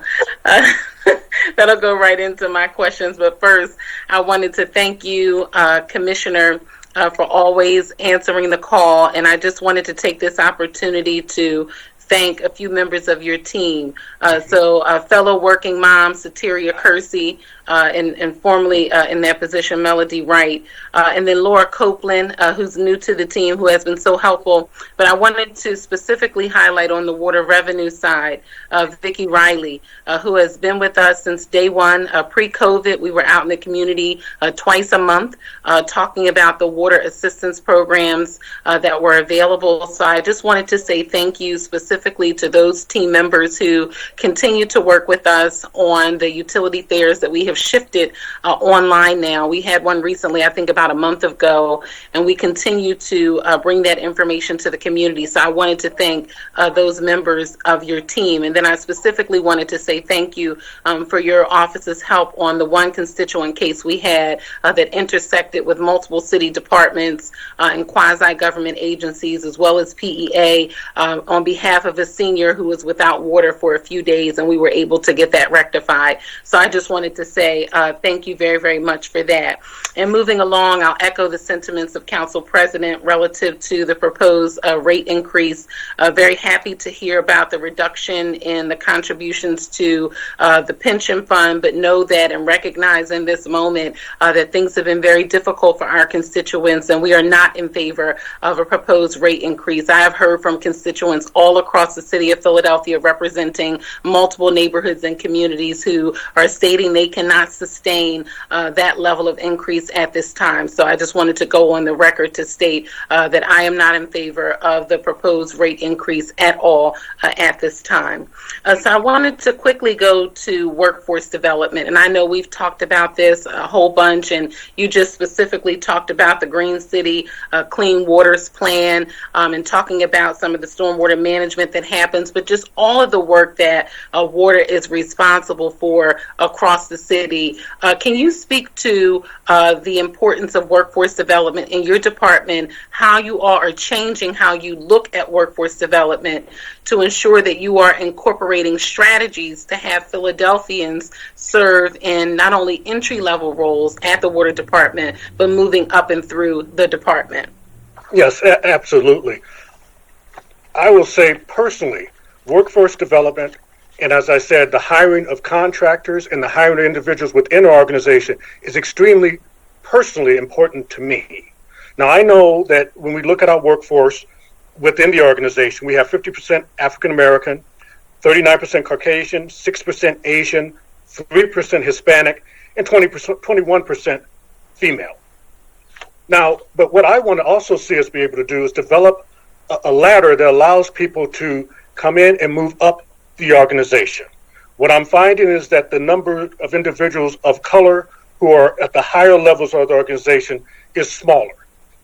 That'll go right into my questions. But first, I wanted to thank you, Commissioner, for always answering the call. And I just wanted to take this opportunity to thank a few members of your team. Fellow working mom, Sateria Kersey, and formerly in that position, Melody Wright, and then Laura Copeland, who's new to the team, who has been so helpful. But I wanted to specifically highlight on the water revenue side, Vicki Riley, who has been with us since day one. Pre-COVID, we were out in the community twice a month talking about the water assistance programs that were available. So I just wanted to say thank you specifically to those team members who continue to work with us on the utility fares that we have shifted online now. We had one recently, I think about a month ago, and we continue to bring that information to the community. So I wanted to thank those members of your team. And then I specifically wanted to say thank you for your office's help on the one constituent case we had that intersected with multiple city departments and quasi-government agencies, as well as PEA, on behalf of a senior who was without water for a few days, and we were able to get that rectified. So I just wanted to say thank you very, very much for that. And moving along, I'll echo the sentiments of Council President relative to the proposed rate increase. Very happy to hear about the reduction in the contributions to the pension fund, but know that and recognize in this moment that things have been very difficult for our constituents, and we are not in favor of a proposed rate increase. I have heard from constituents all across the city of Philadelphia representing multiple neighborhoods and communities who are stating they cannot cannot sustain that level of increase at this time. So I just wanted to go on the record to state that I am not in favor of the proposed rate increase at all at this time. So I wanted to quickly go to workforce development, and I know we've talked about this a whole bunch, and you just specifically talked about the Green City Clean Waters Plan and talking about some of the stormwater management that happens, but just all of the work that water is responsible for across the city. Can you speak to the importance of workforce development in your department, how you all are changing how you look at workforce development to ensure that you are incorporating strategies to have Philadelphians serve in not only entry-level roles at the water department, but moving up and through the department? Yes, absolutely. I will say personally, workforce development, and as I said, the hiring of contractors and the hiring of individuals within our organization is extremely personally important to me. Now, I know that when we look at our workforce within the organization, we have 50% African American, 39% Caucasian, 6% Asian, 3% Hispanic, and 21% female. Now, but what I want to also see us be able to do is develop a ladder that allows people to come in and move up the organization. What I'm finding is that the number of individuals of color who are at the higher levels of the organization is smaller.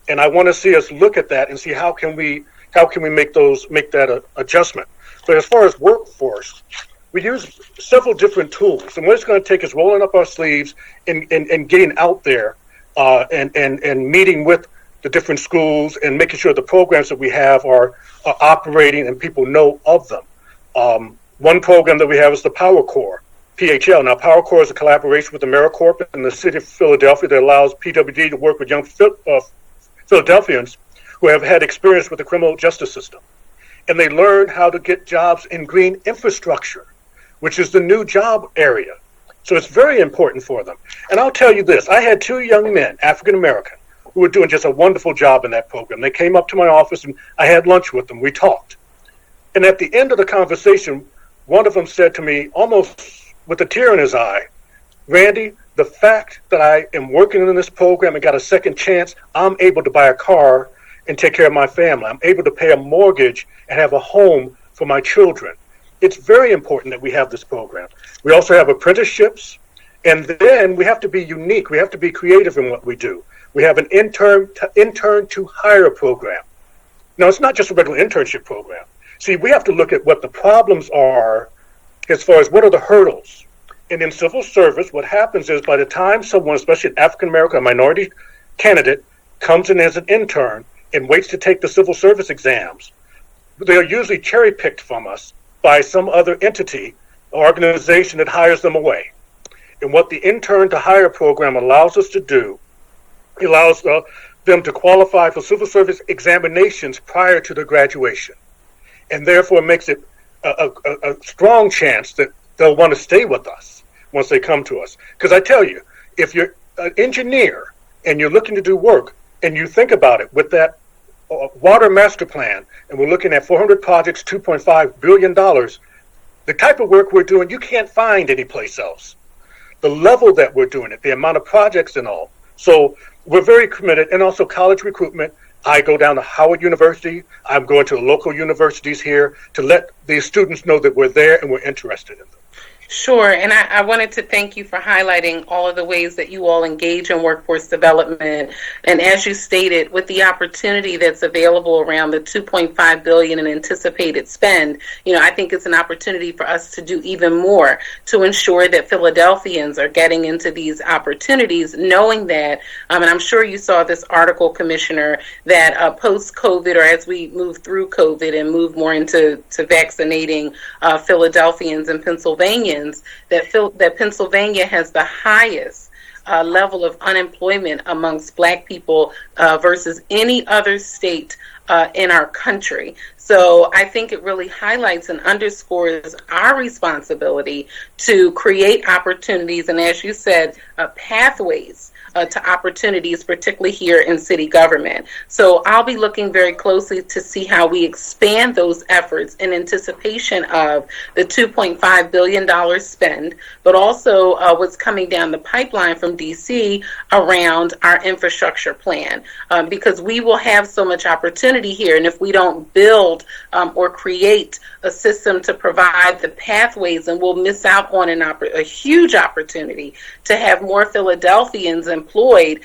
And I want to see us look at that and see how can we make that adjustment. But as far as workforce, we use several different tools, and what it's going to take is rolling up our sleeves and getting out there and meeting with the different schools and making sure the programs that we have are operating and people know of them. One program that we have is the Power Corps, PHL. Now, Power Corps is a collaboration with AmeriCorps and the city of Philadelphia that allows PWD to work with young Philadelphians who have had experience with the criminal justice system. And they learn how to get jobs in green infrastructure, which is the new job area. So it's very important for them. And I'll tell you this, I had two young men, African American, who were doing just a wonderful job in that program. They came up to my office and I had lunch with them. We talked. And at the end of the conversation, one of them said to me, almost with a tear in his eye, Randy, the fact that I am working in this program and got a second chance, I'm able to buy a car and take care of my family. I'm able to pay a mortgage and have a home for my children. It's very important that we have this program. We also have apprenticeships, and then we have to be unique. We have to be creative in what we do. We have an intern to hire program. Now, it's not just a regular internship program. See, we have to look at what the problems are as far as what are the hurdles. And in civil service, what happens is by the time someone, especially an African American or minority candidate, comes in as an intern and waits to take the civil service exams, they are usually cherry-picked from us by some other entity or organization that hires them away. And what the intern to hire program allows us to do, it allows them to qualify for civil service examinations prior to their graduation. And therefore makes it a strong chance that they'll want to stay with us once they come to us. Because I tell you, if you're an engineer and you're looking to do work and you think about it with that water master plan, and we're looking at 400 projects, $2.5 billion, the type of work we're doing, you can't find anyplace else. The level that we're doing it, the amount of projects and all. So we're very committed, and also college recruitment. I go down to Howard University. I'm going to the local universities here to let these students know that we're there and we're interested in them. Sure, and I wanted to thank you for highlighting all of the ways that you all engage in workforce development. And as you stated, with the opportunity that's available around the $2.5 billion in anticipated spend, I think it's an opportunity for us to do even more to ensure that Philadelphians are getting into these opportunities, knowing that, and I'm sure you saw this article, Commissioner, that post-COVID, or as we move through COVID and move more into vaccinating Philadelphians and Pennsylvanians, that Pennsylvania has the highest level of unemployment amongst Black people versus any other state in our country. So I think it really highlights and underscores our responsibility to create opportunities and, as you said, pathways to opportunities, particularly here in city government. So I'll be looking very closely to see how we expand those efforts in anticipation of the $2.5 billion spend, but also what's coming down the pipeline from DC around our infrastructure plan, because we will have so much opportunity here, and if we don't build or create a system to provide the pathways, and we'll miss out on a huge opportunity to have more Philadelphians employed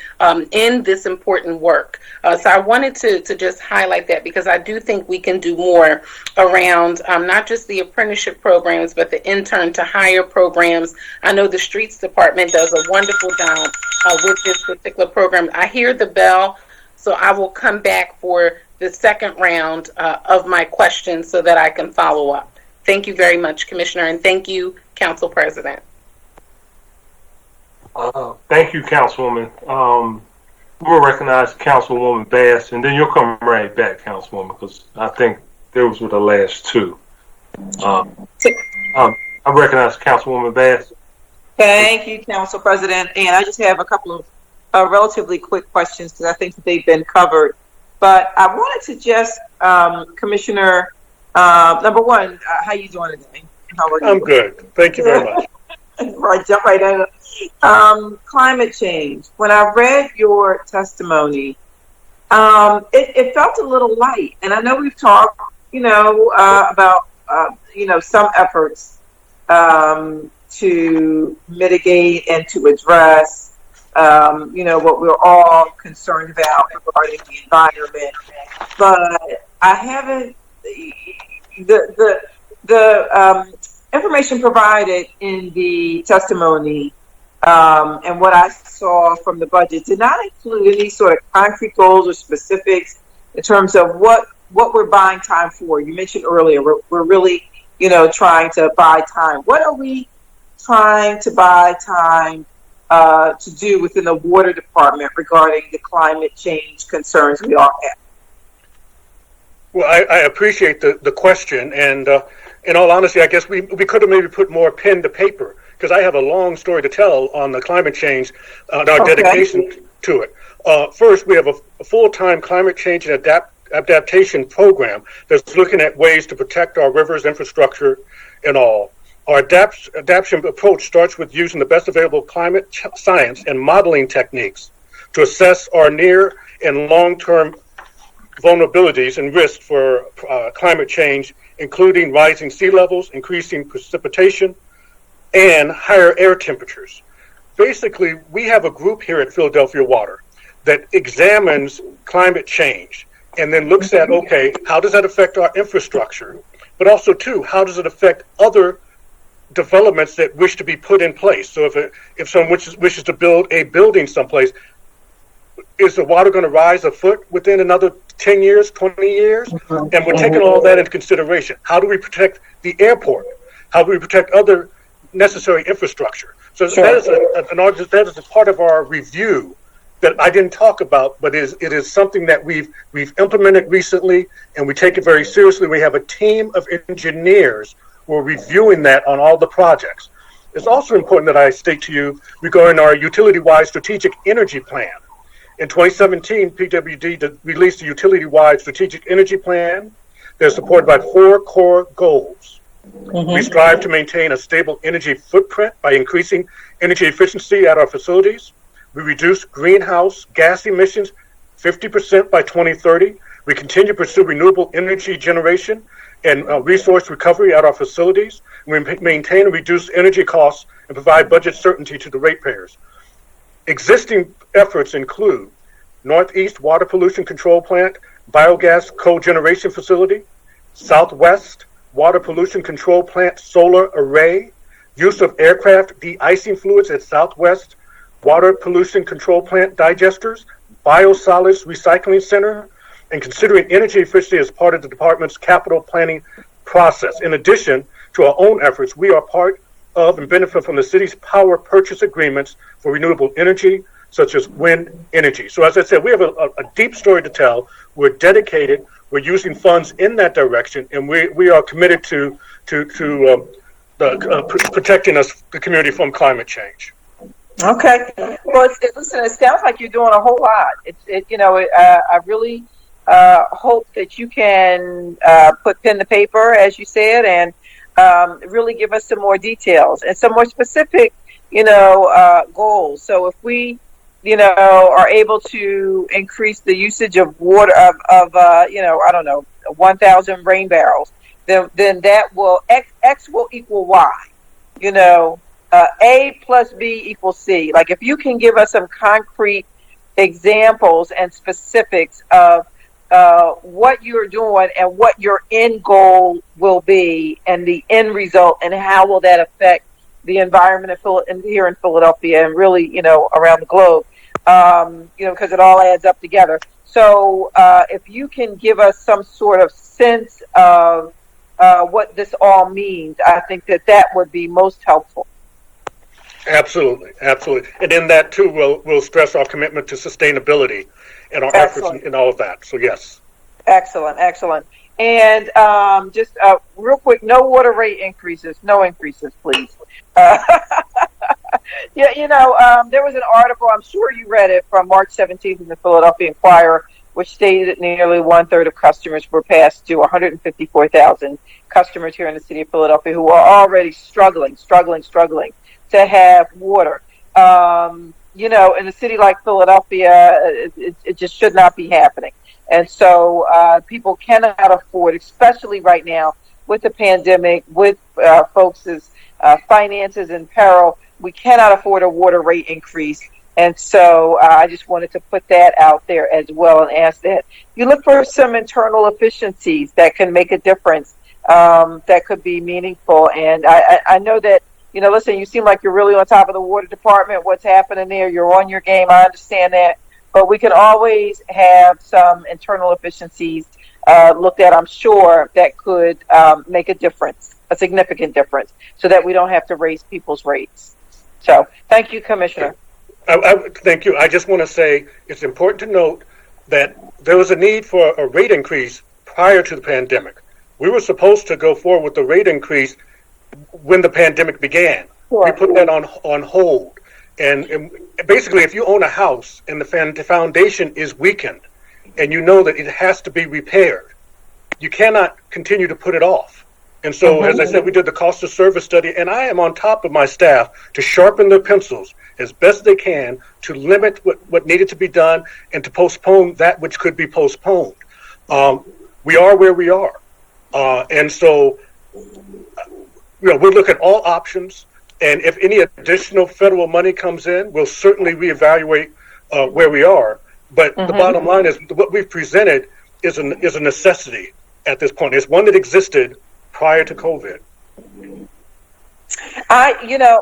in this important work. So I wanted to just highlight that, because I do think we can do more around not just the apprenticeship programs, but the intern to hire programs. I know the streets department does a wonderful job with this particular program. I hear the bell, so I will come back for the second round of my questions so that I can follow up. Thank you very much, Commissioner, and thank you, Council President. Thank you, Councilwoman. We'll recognize Councilwoman Bass, and then you'll come right back, Councilwoman, because I think those were the last two. I recognize Councilwoman Bass. Thank you, Council President. And I just have a couple of relatively quick questions because I think that they've been covered. But I wanted to just, Commissioner, number one, how you doing today? How are you? I'm good. Thank you very much. Right, jump right in. Climate change. When I read your testimony, it felt a little light. And I know we've talked, about, some efforts to mitigate and to address, what we're all concerned about regarding the environment. But I haven't, the information provided in the testimony and what I saw from the budget did not include any sort of concrete goals or specifics in terms of what we're buying time for. You mentioned earlier, we're really, trying to buy time. What are we trying to buy time to do within the water department regarding the climate change concerns we all have? Well, I appreciate the question, and in all honesty, I guess we could have maybe put more pen to paper, because I have a long story to tell on the climate change and our dedication to it. First, we have a full-time climate change and adaptation program that's looking at ways to protect our rivers, infrastructure, and all. Our adaptation approach starts with using the best available climate science and modeling techniques to assess our near and long-term vulnerabilities and risks for climate change, including rising sea levels, increasing precipitation, and higher air temperatures. Basically, we have a group here at Philadelphia Water that examines climate change and then looks at, okay, how does that affect our infrastructure? But also, too, how does it affect other developments that wish to be put in place? So if someone wishes to build a building someplace, is the water going to rise a foot within another 10 years, 20 years? And we're taking all that into consideration. How do we protect the airport? How do we protect other necessary infrastructure? So that is a part of our review that I didn't talk about, but it is something that we've implemented recently, and we take it very seriously. We have a team of engineers who are reviewing that on all the projects. It's also important that I state to you regarding our utility-wide strategic energy plan. In 2017, PWD released a utility-wide strategic energy plan that is supported by 4 core goals. We strive to maintain a stable energy footprint by increasing energy efficiency at our facilities. We reduce greenhouse gas emissions 50% by 2030. We continue to pursue renewable energy generation and resource recovery at our facilities. We maintain and reduce energy costs and provide budget certainty to the ratepayers. Existing efforts include Northeast Water Pollution Control Plant, Biogas Cogeneration Facility, Southwest Water Pollution Control Plant Solar Array, use of aircraft de-icing fluids at Southwest Water Pollution Control Plant digesters, Biosolids Recycling Center, and considering energy efficiency as part of the department's capital planning process. In addition to our own efforts, we are part of and benefit from the city's power purchase agreements for renewable energy, such as wind energy. So as I said, we have a deep story to tell. We're dedicated. We're using funds in that direction, and we are committed to protecting the community from climate change. Okay. Well, listen, it sounds like you're doing a whole lot. I really hope that you can put pen to paper, as you said, and really give us some more details and some more specific, goals. So if we, are able to increase the usage of water of I don't know, 1,000 rain barrels, then that will X will equal Y. A plus B equals C. Like if you can give us some concrete examples and specifics of what you're doing and what your end goal will be and the end result and how will that affect the environment here in Philadelphia and really, around the globe, because it all adds up together. So if you can give us some sort of sense of what this all means, I think that would be most helpful. Absolutely, absolutely. And in that too, we'll stress our commitment to sustainability and our efforts in all of that. So yes. Excellent. And just real quick, no water rate increases, no increases, please. There was an article, I'm sure you read it, from March 17th in the Philadelphia Inquirer, which stated that nearly 1/3 of customers were passed to 154,000 customers here in the city of Philadelphia who are already struggling to have water. In a city like Philadelphia, it just should not be happening. And so people cannot afford, especially right now with the pandemic, with folks' finances in peril, we cannot afford a water rate increase. And so I just wanted to put that out there as well and ask that you look for some internal efficiencies that can make a difference, that could be meaningful. And I know that, listen, you seem like you're really on top of the water department, what's happening there. You're on your game. I understand that. But we can always have some internal efficiencies looked at, I'm sure, that could make a difference, a significant difference, so that we don't have to raise people's rates. So thank you, Commissioner. Thank you. I just want to say it's important to note that there was a need for a rate increase prior to the pandemic. We were supposed to go forward with the rate increase when the pandemic began. Sure. We put that on hold. And basically, if you own a house and the foundation is weakened and you know that it has to be repaired, you cannot continue to put it off. And so, as I said, we did the cost of service study, and I am on top of my staff to sharpen their pencils as best they can to limit what needed to be done and to postpone that which could be postponed. We are where we are. And so, we'll look at all options. And if any additional federal money comes in, we'll certainly reevaluate where we are. But the bottom line is what we've presented is a necessity at this point. It's one that existed prior to COVID.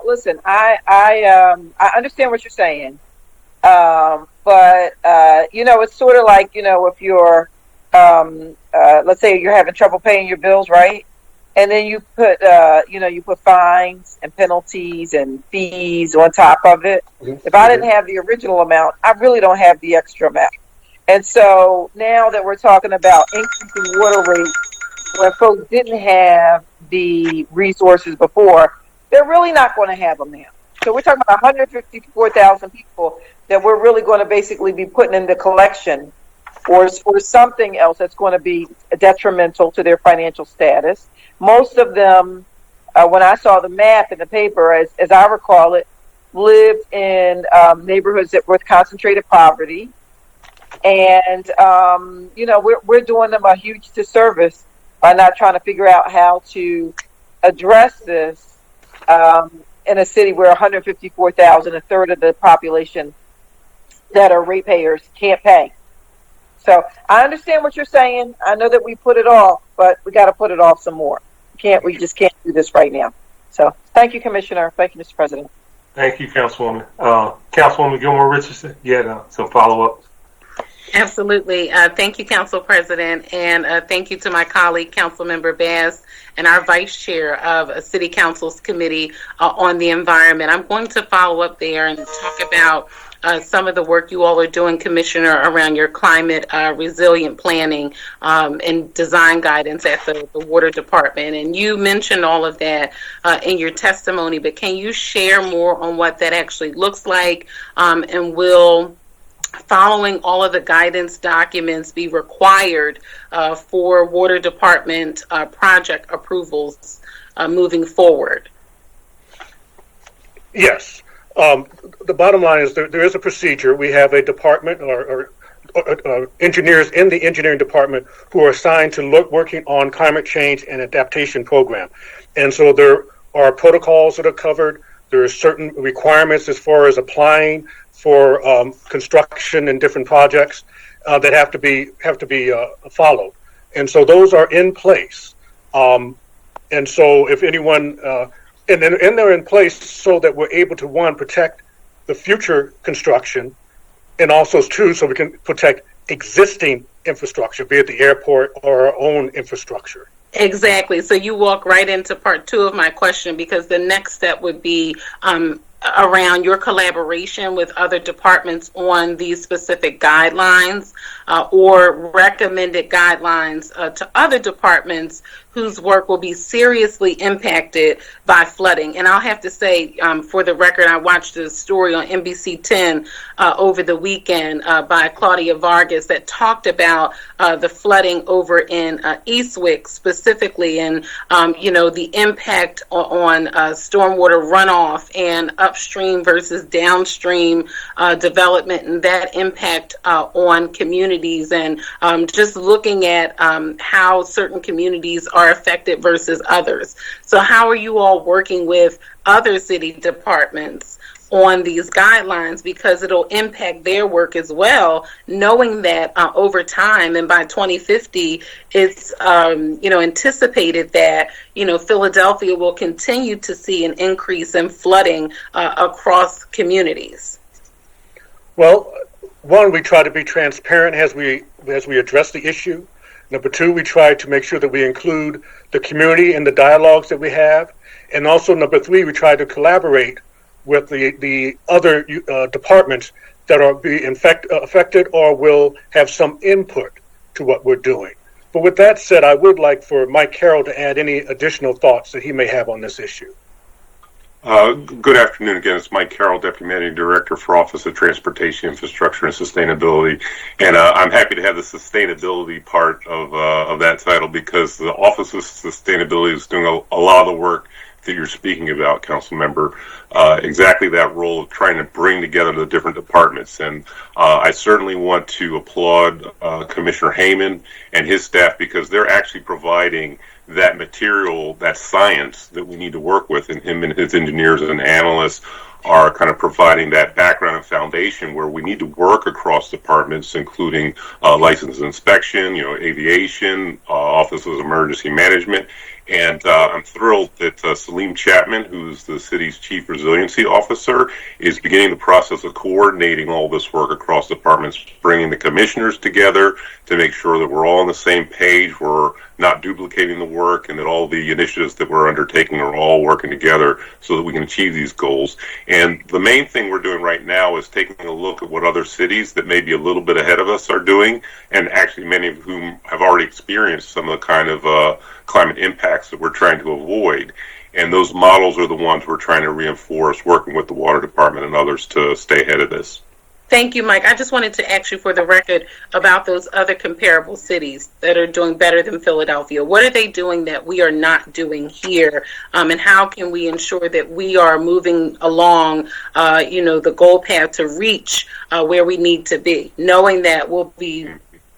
Listen, I understand what you're saying. But it's sort of like, if you're, let's say you're having trouble paying your bills, right? And then you put, you put fines and penalties and fees on top of it. If I didn't have the original amount, I really don't have the extra amount. And so now that we're talking about increasing water rates where folks didn't have the resources before, they're really not going to have them now. So we're talking about 154,000 people that we're really going to basically be putting into collection or something else that's going to be detrimental to their financial status. Most of them, when I saw the map in the paper, as I recall it, lived in neighborhoods that with concentrated poverty. And, we're doing them a huge disservice by not trying to figure out how to address this in a city where 154,000, a third of the population that are ratepayers, can't pay. So I understand what you're saying. I know that we put it off, but we got to put it off some more. We just can't do this right now. So thank you, Commissioner. Thank you, Mr. President. Thank you, Councilwoman. Councilwoman Gilmore Richardson, you had some follow-ups. Absolutely. Thank you, Council President, and thank you to my colleague, Councilmember Bass, and our Vice Chair of City Council's Committee on the Environment. I'm going to follow up there and talk about some of the work you all are doing, Commissioner, around your climate resilient planning and design guidance at the Water Department. And you mentioned all of that in your testimony, but can you share more on what that actually looks like, and will following all of the guidance documents be required for Water Department project approvals moving forward? Yes. The bottom line is there is a procedure. We have a department or engineers in the engineering department who are assigned to working on climate change and adaptation program. And so there are protocols that are covered. There are certain requirements as far as applying for construction and different projects that have to be followed. And so those are in place. And so if anyone, and they're in place so that we're able to, one, protect the future construction, and also, two, so we can protect existing infrastructure, be it the airport or our own infrastructure. Exactly. So you walk right into part two of my question, because the next step would be around your collaboration with other departments on these specific guidelines or recommended guidelines to other departments whose work will be seriously impacted by flooding. And I'll have to say, for the record, I watched a story on NBC 10 over the weekend by Claudia Vargas that talked about the flooding over in Eastwick specifically, and the impact on stormwater runoff and upstream versus downstream development, and that impact on communities, and just looking at how certain communities are affected versus others. So how are you all working with other city departments on these guidelines, because it'll impact their work as well, knowing that over time and by 2050 it's anticipated that Philadelphia will continue to see an increase in flooding across communities? Well, one, we try to be transparent as we address the issue. Number two, we try to make sure that we include the community in the dialogues that we have. And also, number three, we try to collaborate with the other departments that are being affected or will have some input to what we're doing. But with that said, I would like for Mike Carroll to add any additional thoughts that he may have on this issue. Good afternoon again. It's Mike Carroll, Deputy Managing Director for Office of Transportation, Infrastructure, and Sustainability. And I'm happy to have the sustainability part of that title, because the Office of Sustainability is doing a lot of the work that you're speaking about, Council Member. Exactly that role of trying to bring together the different departments. And I certainly want to applaud Commissioner Heyman and his staff, because they're actually providing that material, that science that we need to work with, and him and his engineers and analysts are kind of providing that background and foundation where we need to work across departments, including license inspection, aviation, Office of Emergency Management. And I'm thrilled that Salim Chapman, who's the city's Chief Resiliency Officer, is beginning the process of coordinating all this work across departments, bringing the commissioners together to make sure that we're all on the same page, we're not duplicating the work, and that all the initiatives that we're undertaking are all working together so that we can achieve these goals. And the main thing we're doing right now is taking a look at what other cities that may be a little bit ahead of us are doing, and actually many of whom have already experienced some of the kind of climate impacts that we're trying to avoid. And those models are the ones we're trying to reinforce, working with the Water Department and others to stay ahead of this. Thank you, Mike. I just wanted to ask you for the record about those other comparable cities that are doing better than Philadelphia. What are they doing that we are not doing here? And how can we ensure that we are moving along, the goal path to reach where we need to be, knowing that we'll be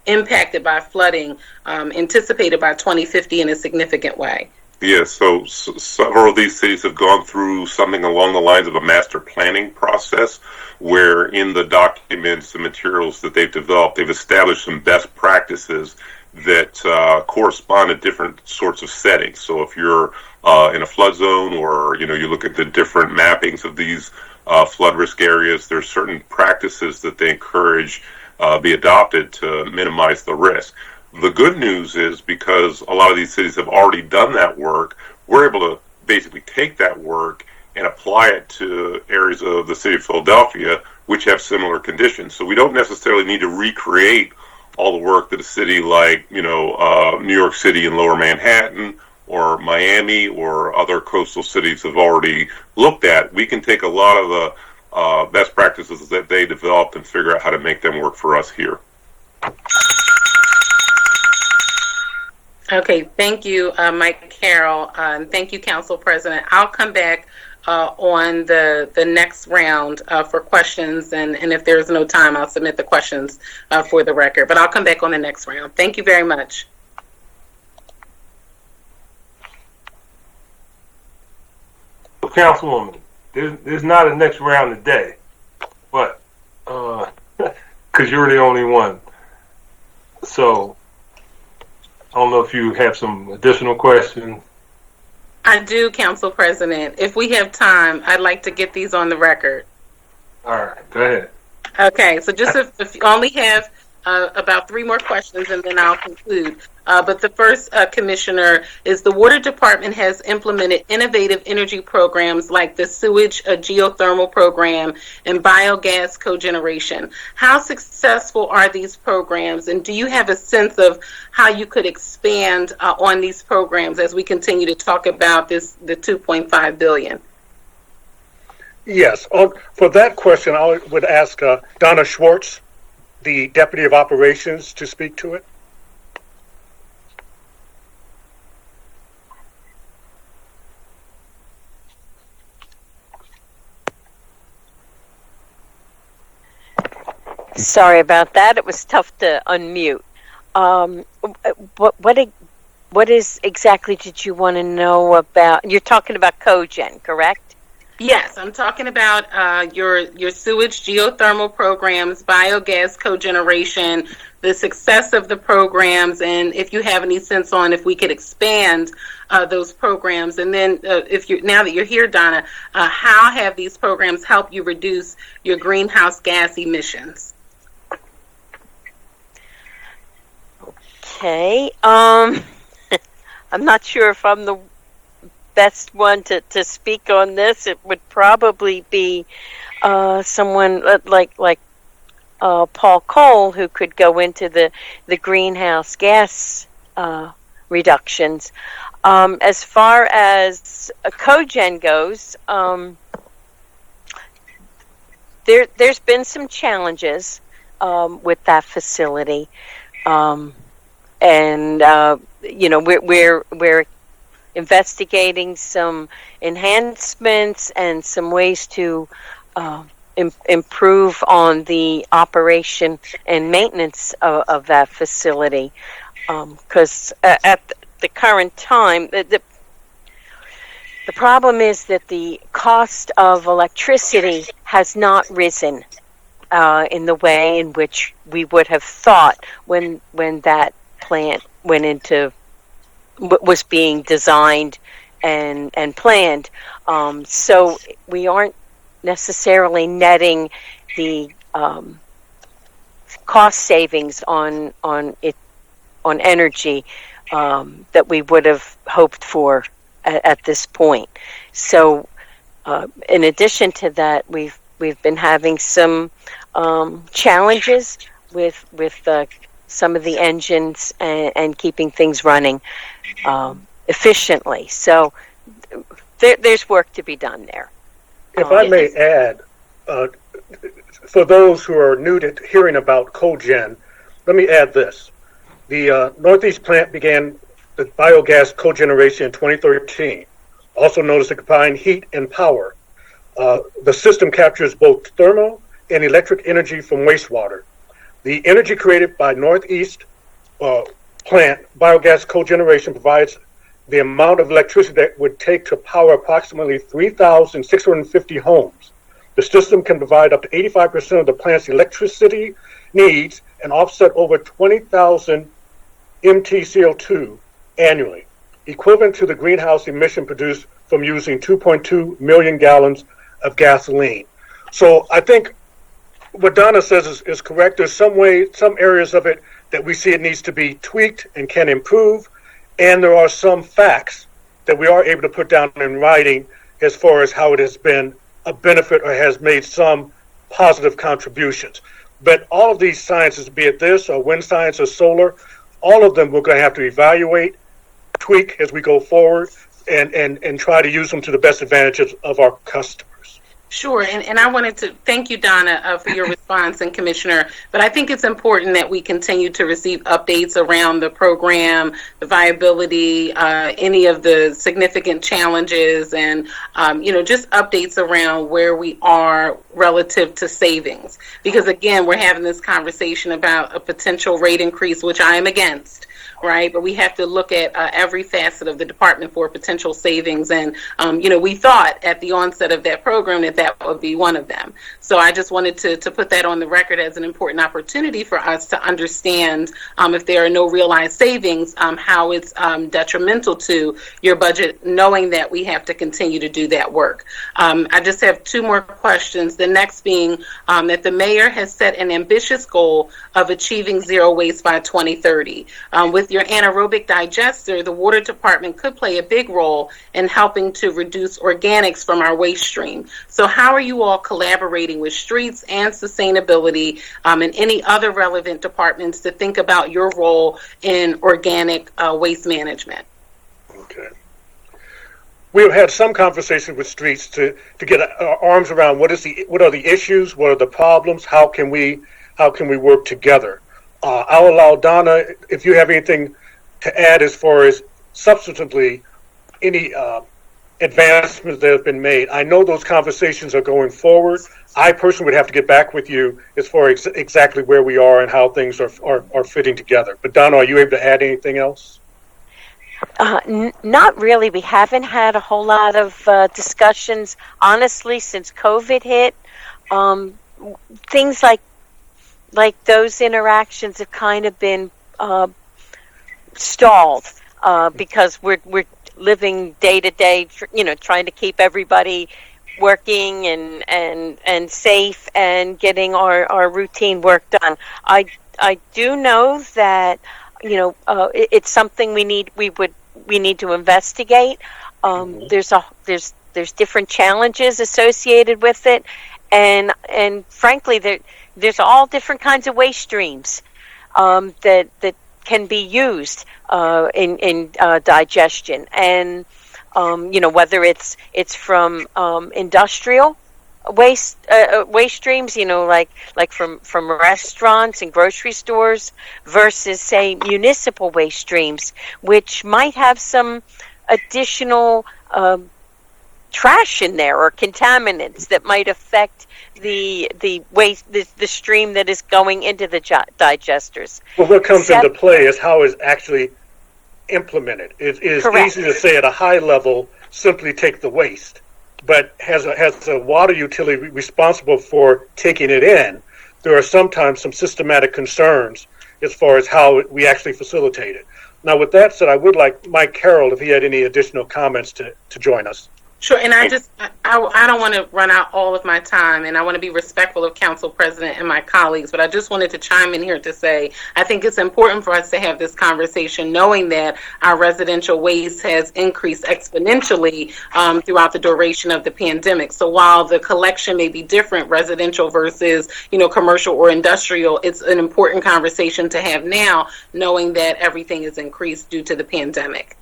impacted by flooding anticipated by 2050 in a significant way? Yes, so several of these cities have gone through something along the lines of a master planning process, where in the documents and materials that they've developed, they've established some best practices that correspond to different sorts of settings. So if you're in a flood zone, or you look at the different mappings of these flood risk areas, there's certain practices that they encourage be adopted to minimize the risk. The good news is, because a lot of these cities have already done that work, we're able to basically take that work and apply it to areas of the city of Philadelphia, which have similar conditions. So we don't necessarily need to recreate all the work that a city like, New York City and Lower Manhattan or Miami or other coastal cities have already looked at. We can take a lot of the best practices that they developed and figure out how to make them work for us here. Okay, thank you, Mike Carroll, and thank you, Council President. I'll come back on the next round for questions, and if there's no time, I'll submit the questions for the record, but I'll come back on the next round. Thank you very much. Councilwoman, there's not a next round today, but because you're the only one. So I don't know if you have some additional questions. I do, Council President. If we have time, I'd like to get these on the record. All right, go ahead. Okay, so just if you only have about 3 more questions and then I'll conclude. But the first, Commissioner, is the Water Department has implemented innovative energy programs like the sewage geothermal program and biogas cogeneration. How successful are these programs, and do you have a sense of how you could expand on these programs as we continue to talk about the $2.5 billion? Yes. For that question, I would ask Donna Schwartz, the Deputy of Operations, to speak to it. Sorry about that. It was tough to unmute. What is exactly did you want to know about? You're talking about cogen, correct? Yes, I'm talking about your sewage geothermal programs, biogas cogeneration, the success of the programs, and if you have any sense on if we could expand those programs. And then now that you're here, Donna, how have these programs helped you reduce your greenhouse gas emissions? Okay. I'm not sure if I'm the best one to speak on this. It would probably be someone like Paul Cole, who could go into the greenhouse gas reductions. As far as cogen goes, there's been some challenges with that facility, and we're investigating some enhancements and some ways to improve on the operation and maintenance of that facility. Because at the current time, the problem is that the cost of electricity has not risen in the way in which we would have thought when that plant was being designed and planned. So we aren't necessarily netting the cost savings on energy that we would have hoped for at this point. So in addition to that, we've been having some challenges with some of the engines and keeping things running efficiently. So there's work to be done there. If I may add, for those who are new to hearing about cogen, let me add this. The Northeast plant began the biogas cogeneration in 2013, also known as the combined heat and power. The system captures both thermal and electric energy from wastewater. The energy created by Northeast plant biogas cogeneration provides the amount of electricity that would take to power approximately 3,650 homes. The system can provide up to 85% of the plant's electricity needs and offset over 20,000 MT/CO2 annually, equivalent to the greenhouse emission produced from using 2.2 million gallons of gasoline. So I think what Donna says is correct. There's some areas of it that we see it needs to be tweaked and can improve, and there are some facts that we are able to put down in writing as far as how it has been a benefit or has made some positive contributions. But all of these sciences, be it this or wind science or solar, all of them we're going to have to evaluate, tweak as we go forward, and try to use them to the best advantages of our customers. Sure, and I wanted to thank you, Donna, for your response, and Commissioner, but I think it's important that we continue to receive updates around the program, the viability, any of the significant challenges, and, just updates around where we are relative to savings. Because, again, we're having this conversation about a potential rate increase, which I am against. Right, but we have to look at every facet of the department for potential savings, and we thought at the onset of that program that would be one of them. So I just wanted to put that on the record as an important opportunity for us to understand if there are no realized savings, how it's detrimental to your budget, knowing that we have to continue to do that work. I just have two more questions. The next being that the mayor has set an ambitious goal of achieving zero waste by 2030. With your anaerobic digester, the water department could play a big role in helping to reduce organics from our waste stream. So how are you all collaborating with streets and sustainability and any other relevant departments to think about your role in organic waste management? Okay. We've had some conversations with streets to get our arms around what are the issues, what are the problems, how can we work together. I'll allow Donna, if you have anything to add as far as substantively any advancements that have been made. I know those conversations are going forward. I personally would have to get back with you as far as exactly where we are and how things are fitting together. But Donna, are you able to add anything else? Not really. We haven't had a whole lot of discussions, honestly, since COVID hit. Things like those interactions have kind of been stalled because we're living day to day, trying to keep everybody working and safe and getting our routine work done. I do know that it's something we need to investigate. There's different challenges associated with it, and frankly there's all different kinds of waste streams that can be used in digestion, and whether it's from industrial waste streams, like from restaurants and grocery stores, versus say municipal waste streams, which might have some additional trash in there or contaminants that might affect the waste, the stream that is going into the digesters. Well, what comes into play is how it's actually implemented. It is easy to say at a high level, simply take the waste, but has a water utility responsible for taking it in, there are sometimes some systematic concerns as far as how we actually facilitate it. Now, with that said, I would like Mike Carroll, if he had any additional comments, to join us. Sure, and I don't want to run out all of my time, and I want to be respectful of Council President and my colleagues, but I just wanted to chime in here to say I think it's important for us to have this conversation, knowing that our residential waste has increased exponentially throughout the duration of the pandemic. So while the collection may be different, residential versus commercial or industrial, it's an important conversation to have now, knowing that everything is increased due to the pandemic.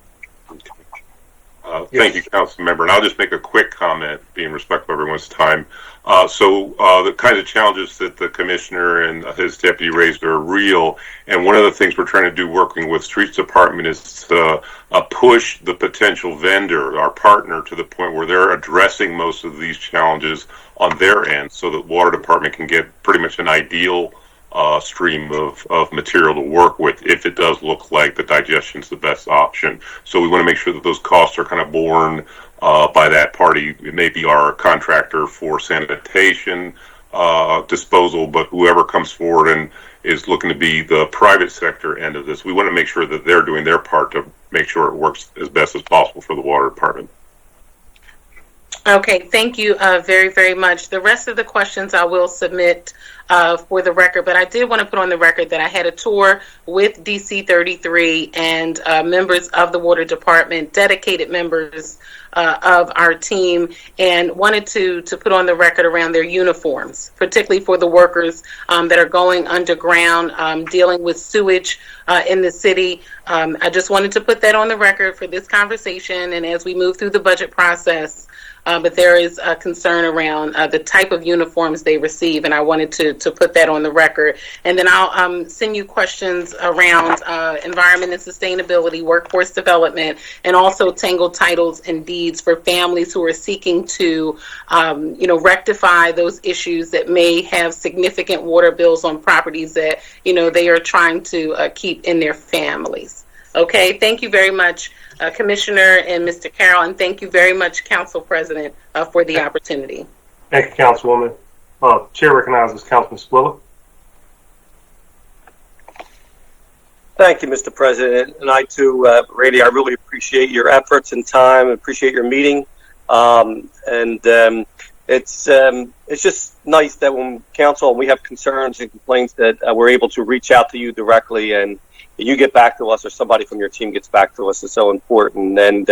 Thank you, Council Member. And I'll just make a quick comment, being respectful of everyone's time. The kinds of challenges that the Commissioner and his deputy raised are real. And one of the things we're trying to do working with Streets Department is to push the potential vendor, our partner, to the point where they're addressing most of these challenges on their end, so that Water Department can get pretty much an ideal stream of material to work with if it does look like the digestion is the best option. So we want to make sure that those costs are kind of borne by that party. It may be our contractor for sanitation disposal, but whoever comes forward and is looking to be the private sector end of this, we want to make sure that they're doing their part to make sure it works as best as possible for the Water Department. Okay, thank you very, very much. The rest of the questions I will submit for the record, but I did want to put on the record that I had a tour with DC 33 and members of the Water Department, dedicated members of our team, and wanted to put on the record around their uniforms, particularly for the workers that are going underground, dealing with sewage in the city. I just wanted to put that on the record for this conversation and as we move through the budget process. But there is a concern around the type of uniforms they receive, and I wanted to put that on the record. And then I'll send you questions around environment and sustainability, workforce development, and also tangled titles and deeds for families who are seeking to, rectify those issues that may have significant water bills on properties that, they are trying to keep in their families. Okay, thank you very much, Commissioner and Mr. Carroll, and thank you very much, Council President, for the opportunity. Thank you, Councilwoman. Chair recognizes Councilman Squilla. Thank you, Mr. President. And I too, Randy, I really appreciate your efforts and time, appreciate your meeting. It's just nice that when council, we have concerns and complaints that we're able to reach out to you directly and you get back to us or somebody from your team gets back to us is so important. And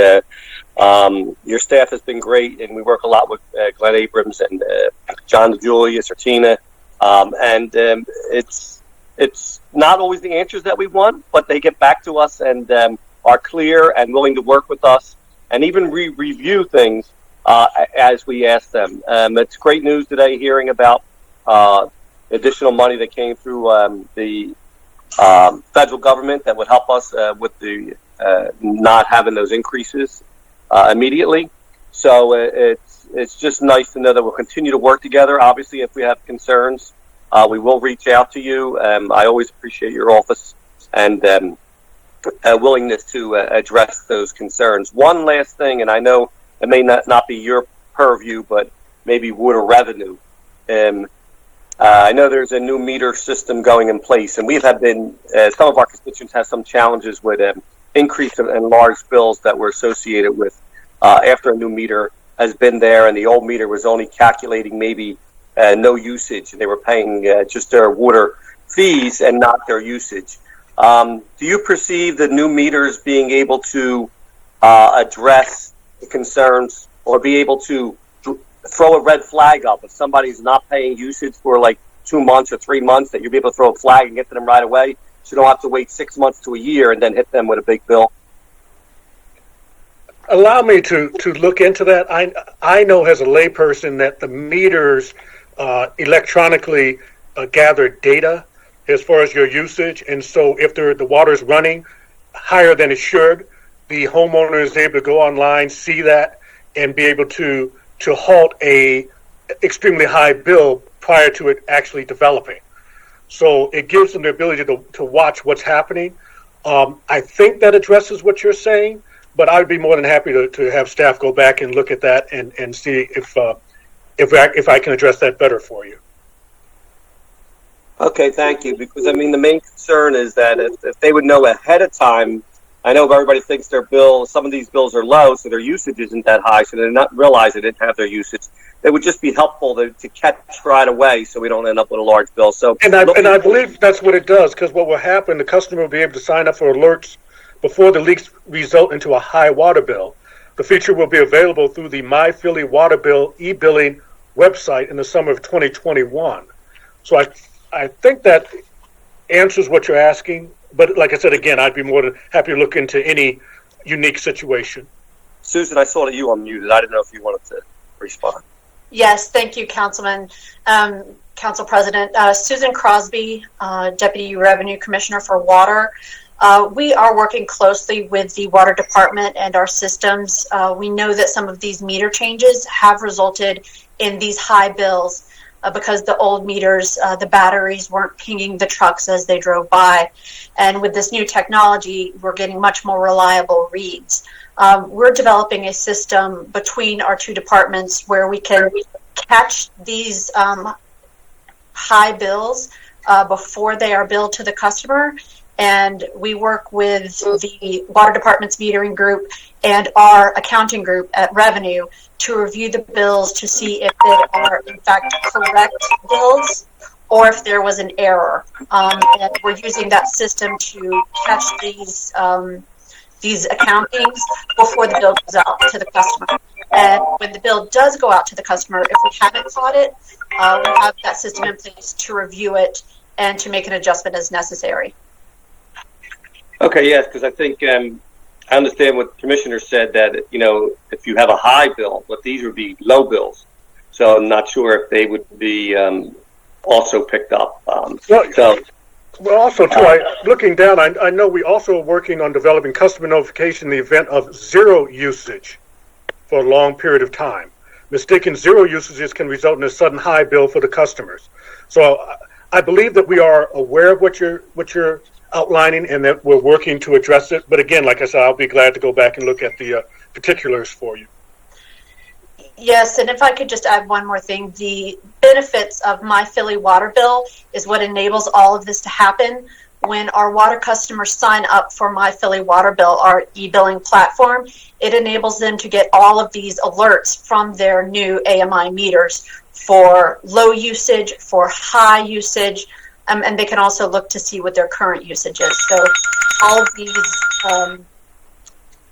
your staff has been great, and we work a lot with Glenn Abrams and John DeJulius or Tina. It's not always the answers that we want, but they get back to us and are clear and willing to work with us and even review things as we ask them. It's great news today hearing about additional money that came through the federal government that would help us with the not having those increases immediately. So it's just nice to know that we'll continue to work together. Obviously, if we have concerns, we will reach out to you. I always appreciate your office and willingness to address those concerns. One last thing, and I know it may not be your purview, but maybe water revenue. I know there's a new meter system going in place, and we've been some of our constituents have some challenges with increase in large bills that were associated with after a new meter has been there, and the old meter was only calculating maybe no usage, and they were paying just their water fees and not their usage. Do you perceive the new meters being able to address the concerns or be able to throw a red flag up if somebody's not paying usage for like 2 months or 3 months, that you'll be able to throw a flag and get to them right away, so you don't have to wait 6 months to a year and then hit them with a big bill? Allow me to look into that. I know as a layperson that the meters electronically gather data as far as your usage, and so if the water is running higher than it should, the homeowner is able to go online, see that, and be able to halt a extremely high bill prior to it actually developing. So it gives them the ability to watch what's happening. I think that addresses what you're saying, but I'd be more than happy to have staff go back and look at that and see if I can address that better for you. Okay, thank you. Because I mean, the main concern is that if they would know ahead of time, I know everybody thinks their bill, some of these bills are low, so their usage isn't that high, so they not realize they didn't have their usage. It would just be helpful to catch right away so we don't end up with a large bill. So, and I believe that's what it does, because what will happen, the customer will be able to sign up for alerts before the leaks result into a high water bill. The feature will be available through the My Philly Water Bill e-billing website in the summer of 2021. So I think that answers what you're asking. But like I said, again, I'd be more than happy to look into any unique situation. Susan, I saw that you unmuted. I didn't know if you wanted to respond. Yes, thank you, Councilman. Council President. Susan Crosby, Deputy Revenue Commissioner for Water. We are working closely with the Water Department and our systems. We know that some of these meter changes have resulted in these high bills because the old meters, the batteries weren't pinging the trucks as they drove by. And with this new technology, we're getting much more reliable reads. We're developing a system between our two departments where we can catch these high bills before they are billed to the customer. And we work with the Water Department's metering group and our accounting group at Revenue to review the bills to see if they are in fact correct bills or if there was an error. And we're using that system to catch these accountings before the bill goes out to the customer. And when the bill does go out to the customer, if we haven't caught it, we have that system in place to review it and to make an adjustment as necessary. Okay, yes, because I think I understand what the Commissioner said, that, you know, if you have a high bill, but these would be low bills. So I'm not sure if they would be also picked up. Well, also, too, looking down, I know we also are working on developing customer notification in the event of zero usage for a long period of time. Mistaken zero usages can result in a sudden high bill for the customers. So I believe that we are aware of what you're outlining and that we're working to address it. But again, like I said, I'll be glad to go back and look at the particulars for you. Yes, and if I could just add one more thing, the benefits of My Philly Water Bill is what enables all of this to happen. When our water customers sign up for My Philly Water Bill, our e-billing platform, it enables them to get all of these alerts from their new AMI meters for low usage, for high usage, and they can also look to see what their current usage is. So all of these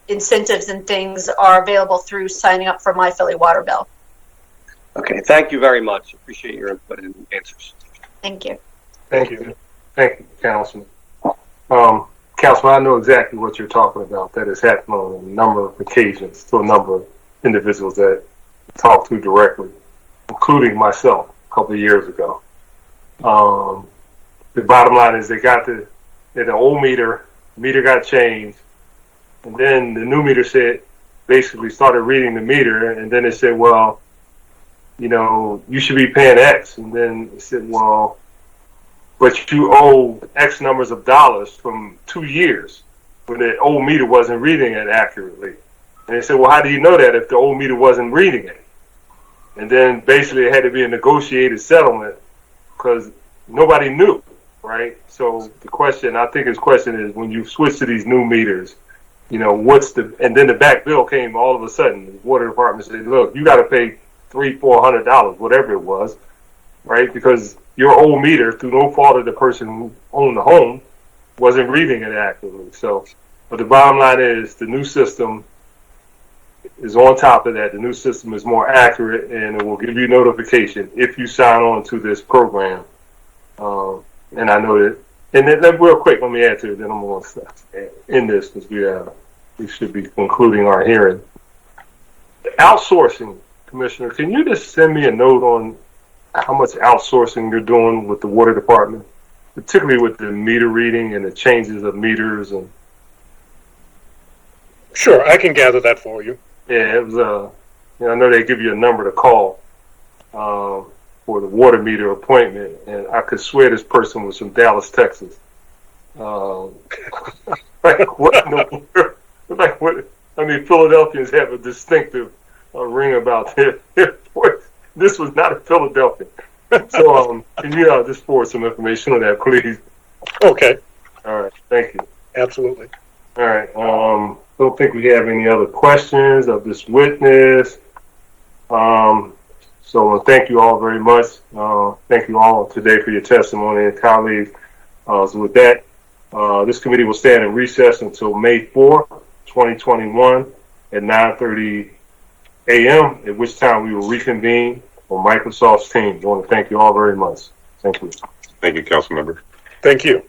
incentives and things are available through signing up for My Philly Water Bill. Okay, thank you very much. Appreciate your input and answers. Thank you. Thank you. Thank you, Councilman. Councilman, I know exactly what you're talking about. That has happened on a number of occasions to a number of individuals that talked to directly, including myself a couple of years ago. The bottom line is they got the old meter got changed, and then the new meter basically started reading the meter, and then it said, well, you know, you should be paying X. And then it said, well, but you owe X numbers of dollars from 2 years when the old meter wasn't reading it accurately. And they said, well, how do you know that if the old meter wasn't reading it? And then basically it had to be a negotiated settlement because nobody knew, right? So the question, I think his question is, when you switch to these new meters, you know, and then the back bill came all of a sudden. The water department said, look, you got to pay $300-400, whatever it was, right? Because your old meter, through no fault of the person who owned the home, wasn't reading it accurately. So, but the bottom line is the new system is on top of that. The new system is more accurate, and it will give you notification if you sign on to this program. And I know that. And then real quick, let me add to it. Then I'm going to end this because we should be concluding our hearing. The outsourcing, Commissioner, can you just send me a note on how much outsourcing you're doing with the water department, particularly with the meter reading and the changes of meters? And sure, I can gather that for you. Yeah, it was. I know they give you a number to call for the water meter appointment, and I could swear this person was from Dallas, Texas. Like what? Like what? I mean, Philadelphians have a distinctive ring about their voice. This was not a Philadelphian. So, can you just forward some information on that, please? Okay. All right. Thank you. Absolutely. All right. Don't think we have any other questions of this witness. So thank you all very much. Thank you all today for your testimony and colleagues. So with that, this committee will stand in recess until May 4th, 2021 at 9:30 a.m., at which time we will reconvene on Microsoft's team. I want to thank you all very much. Thank you. Thank you, Council Member. Thank you.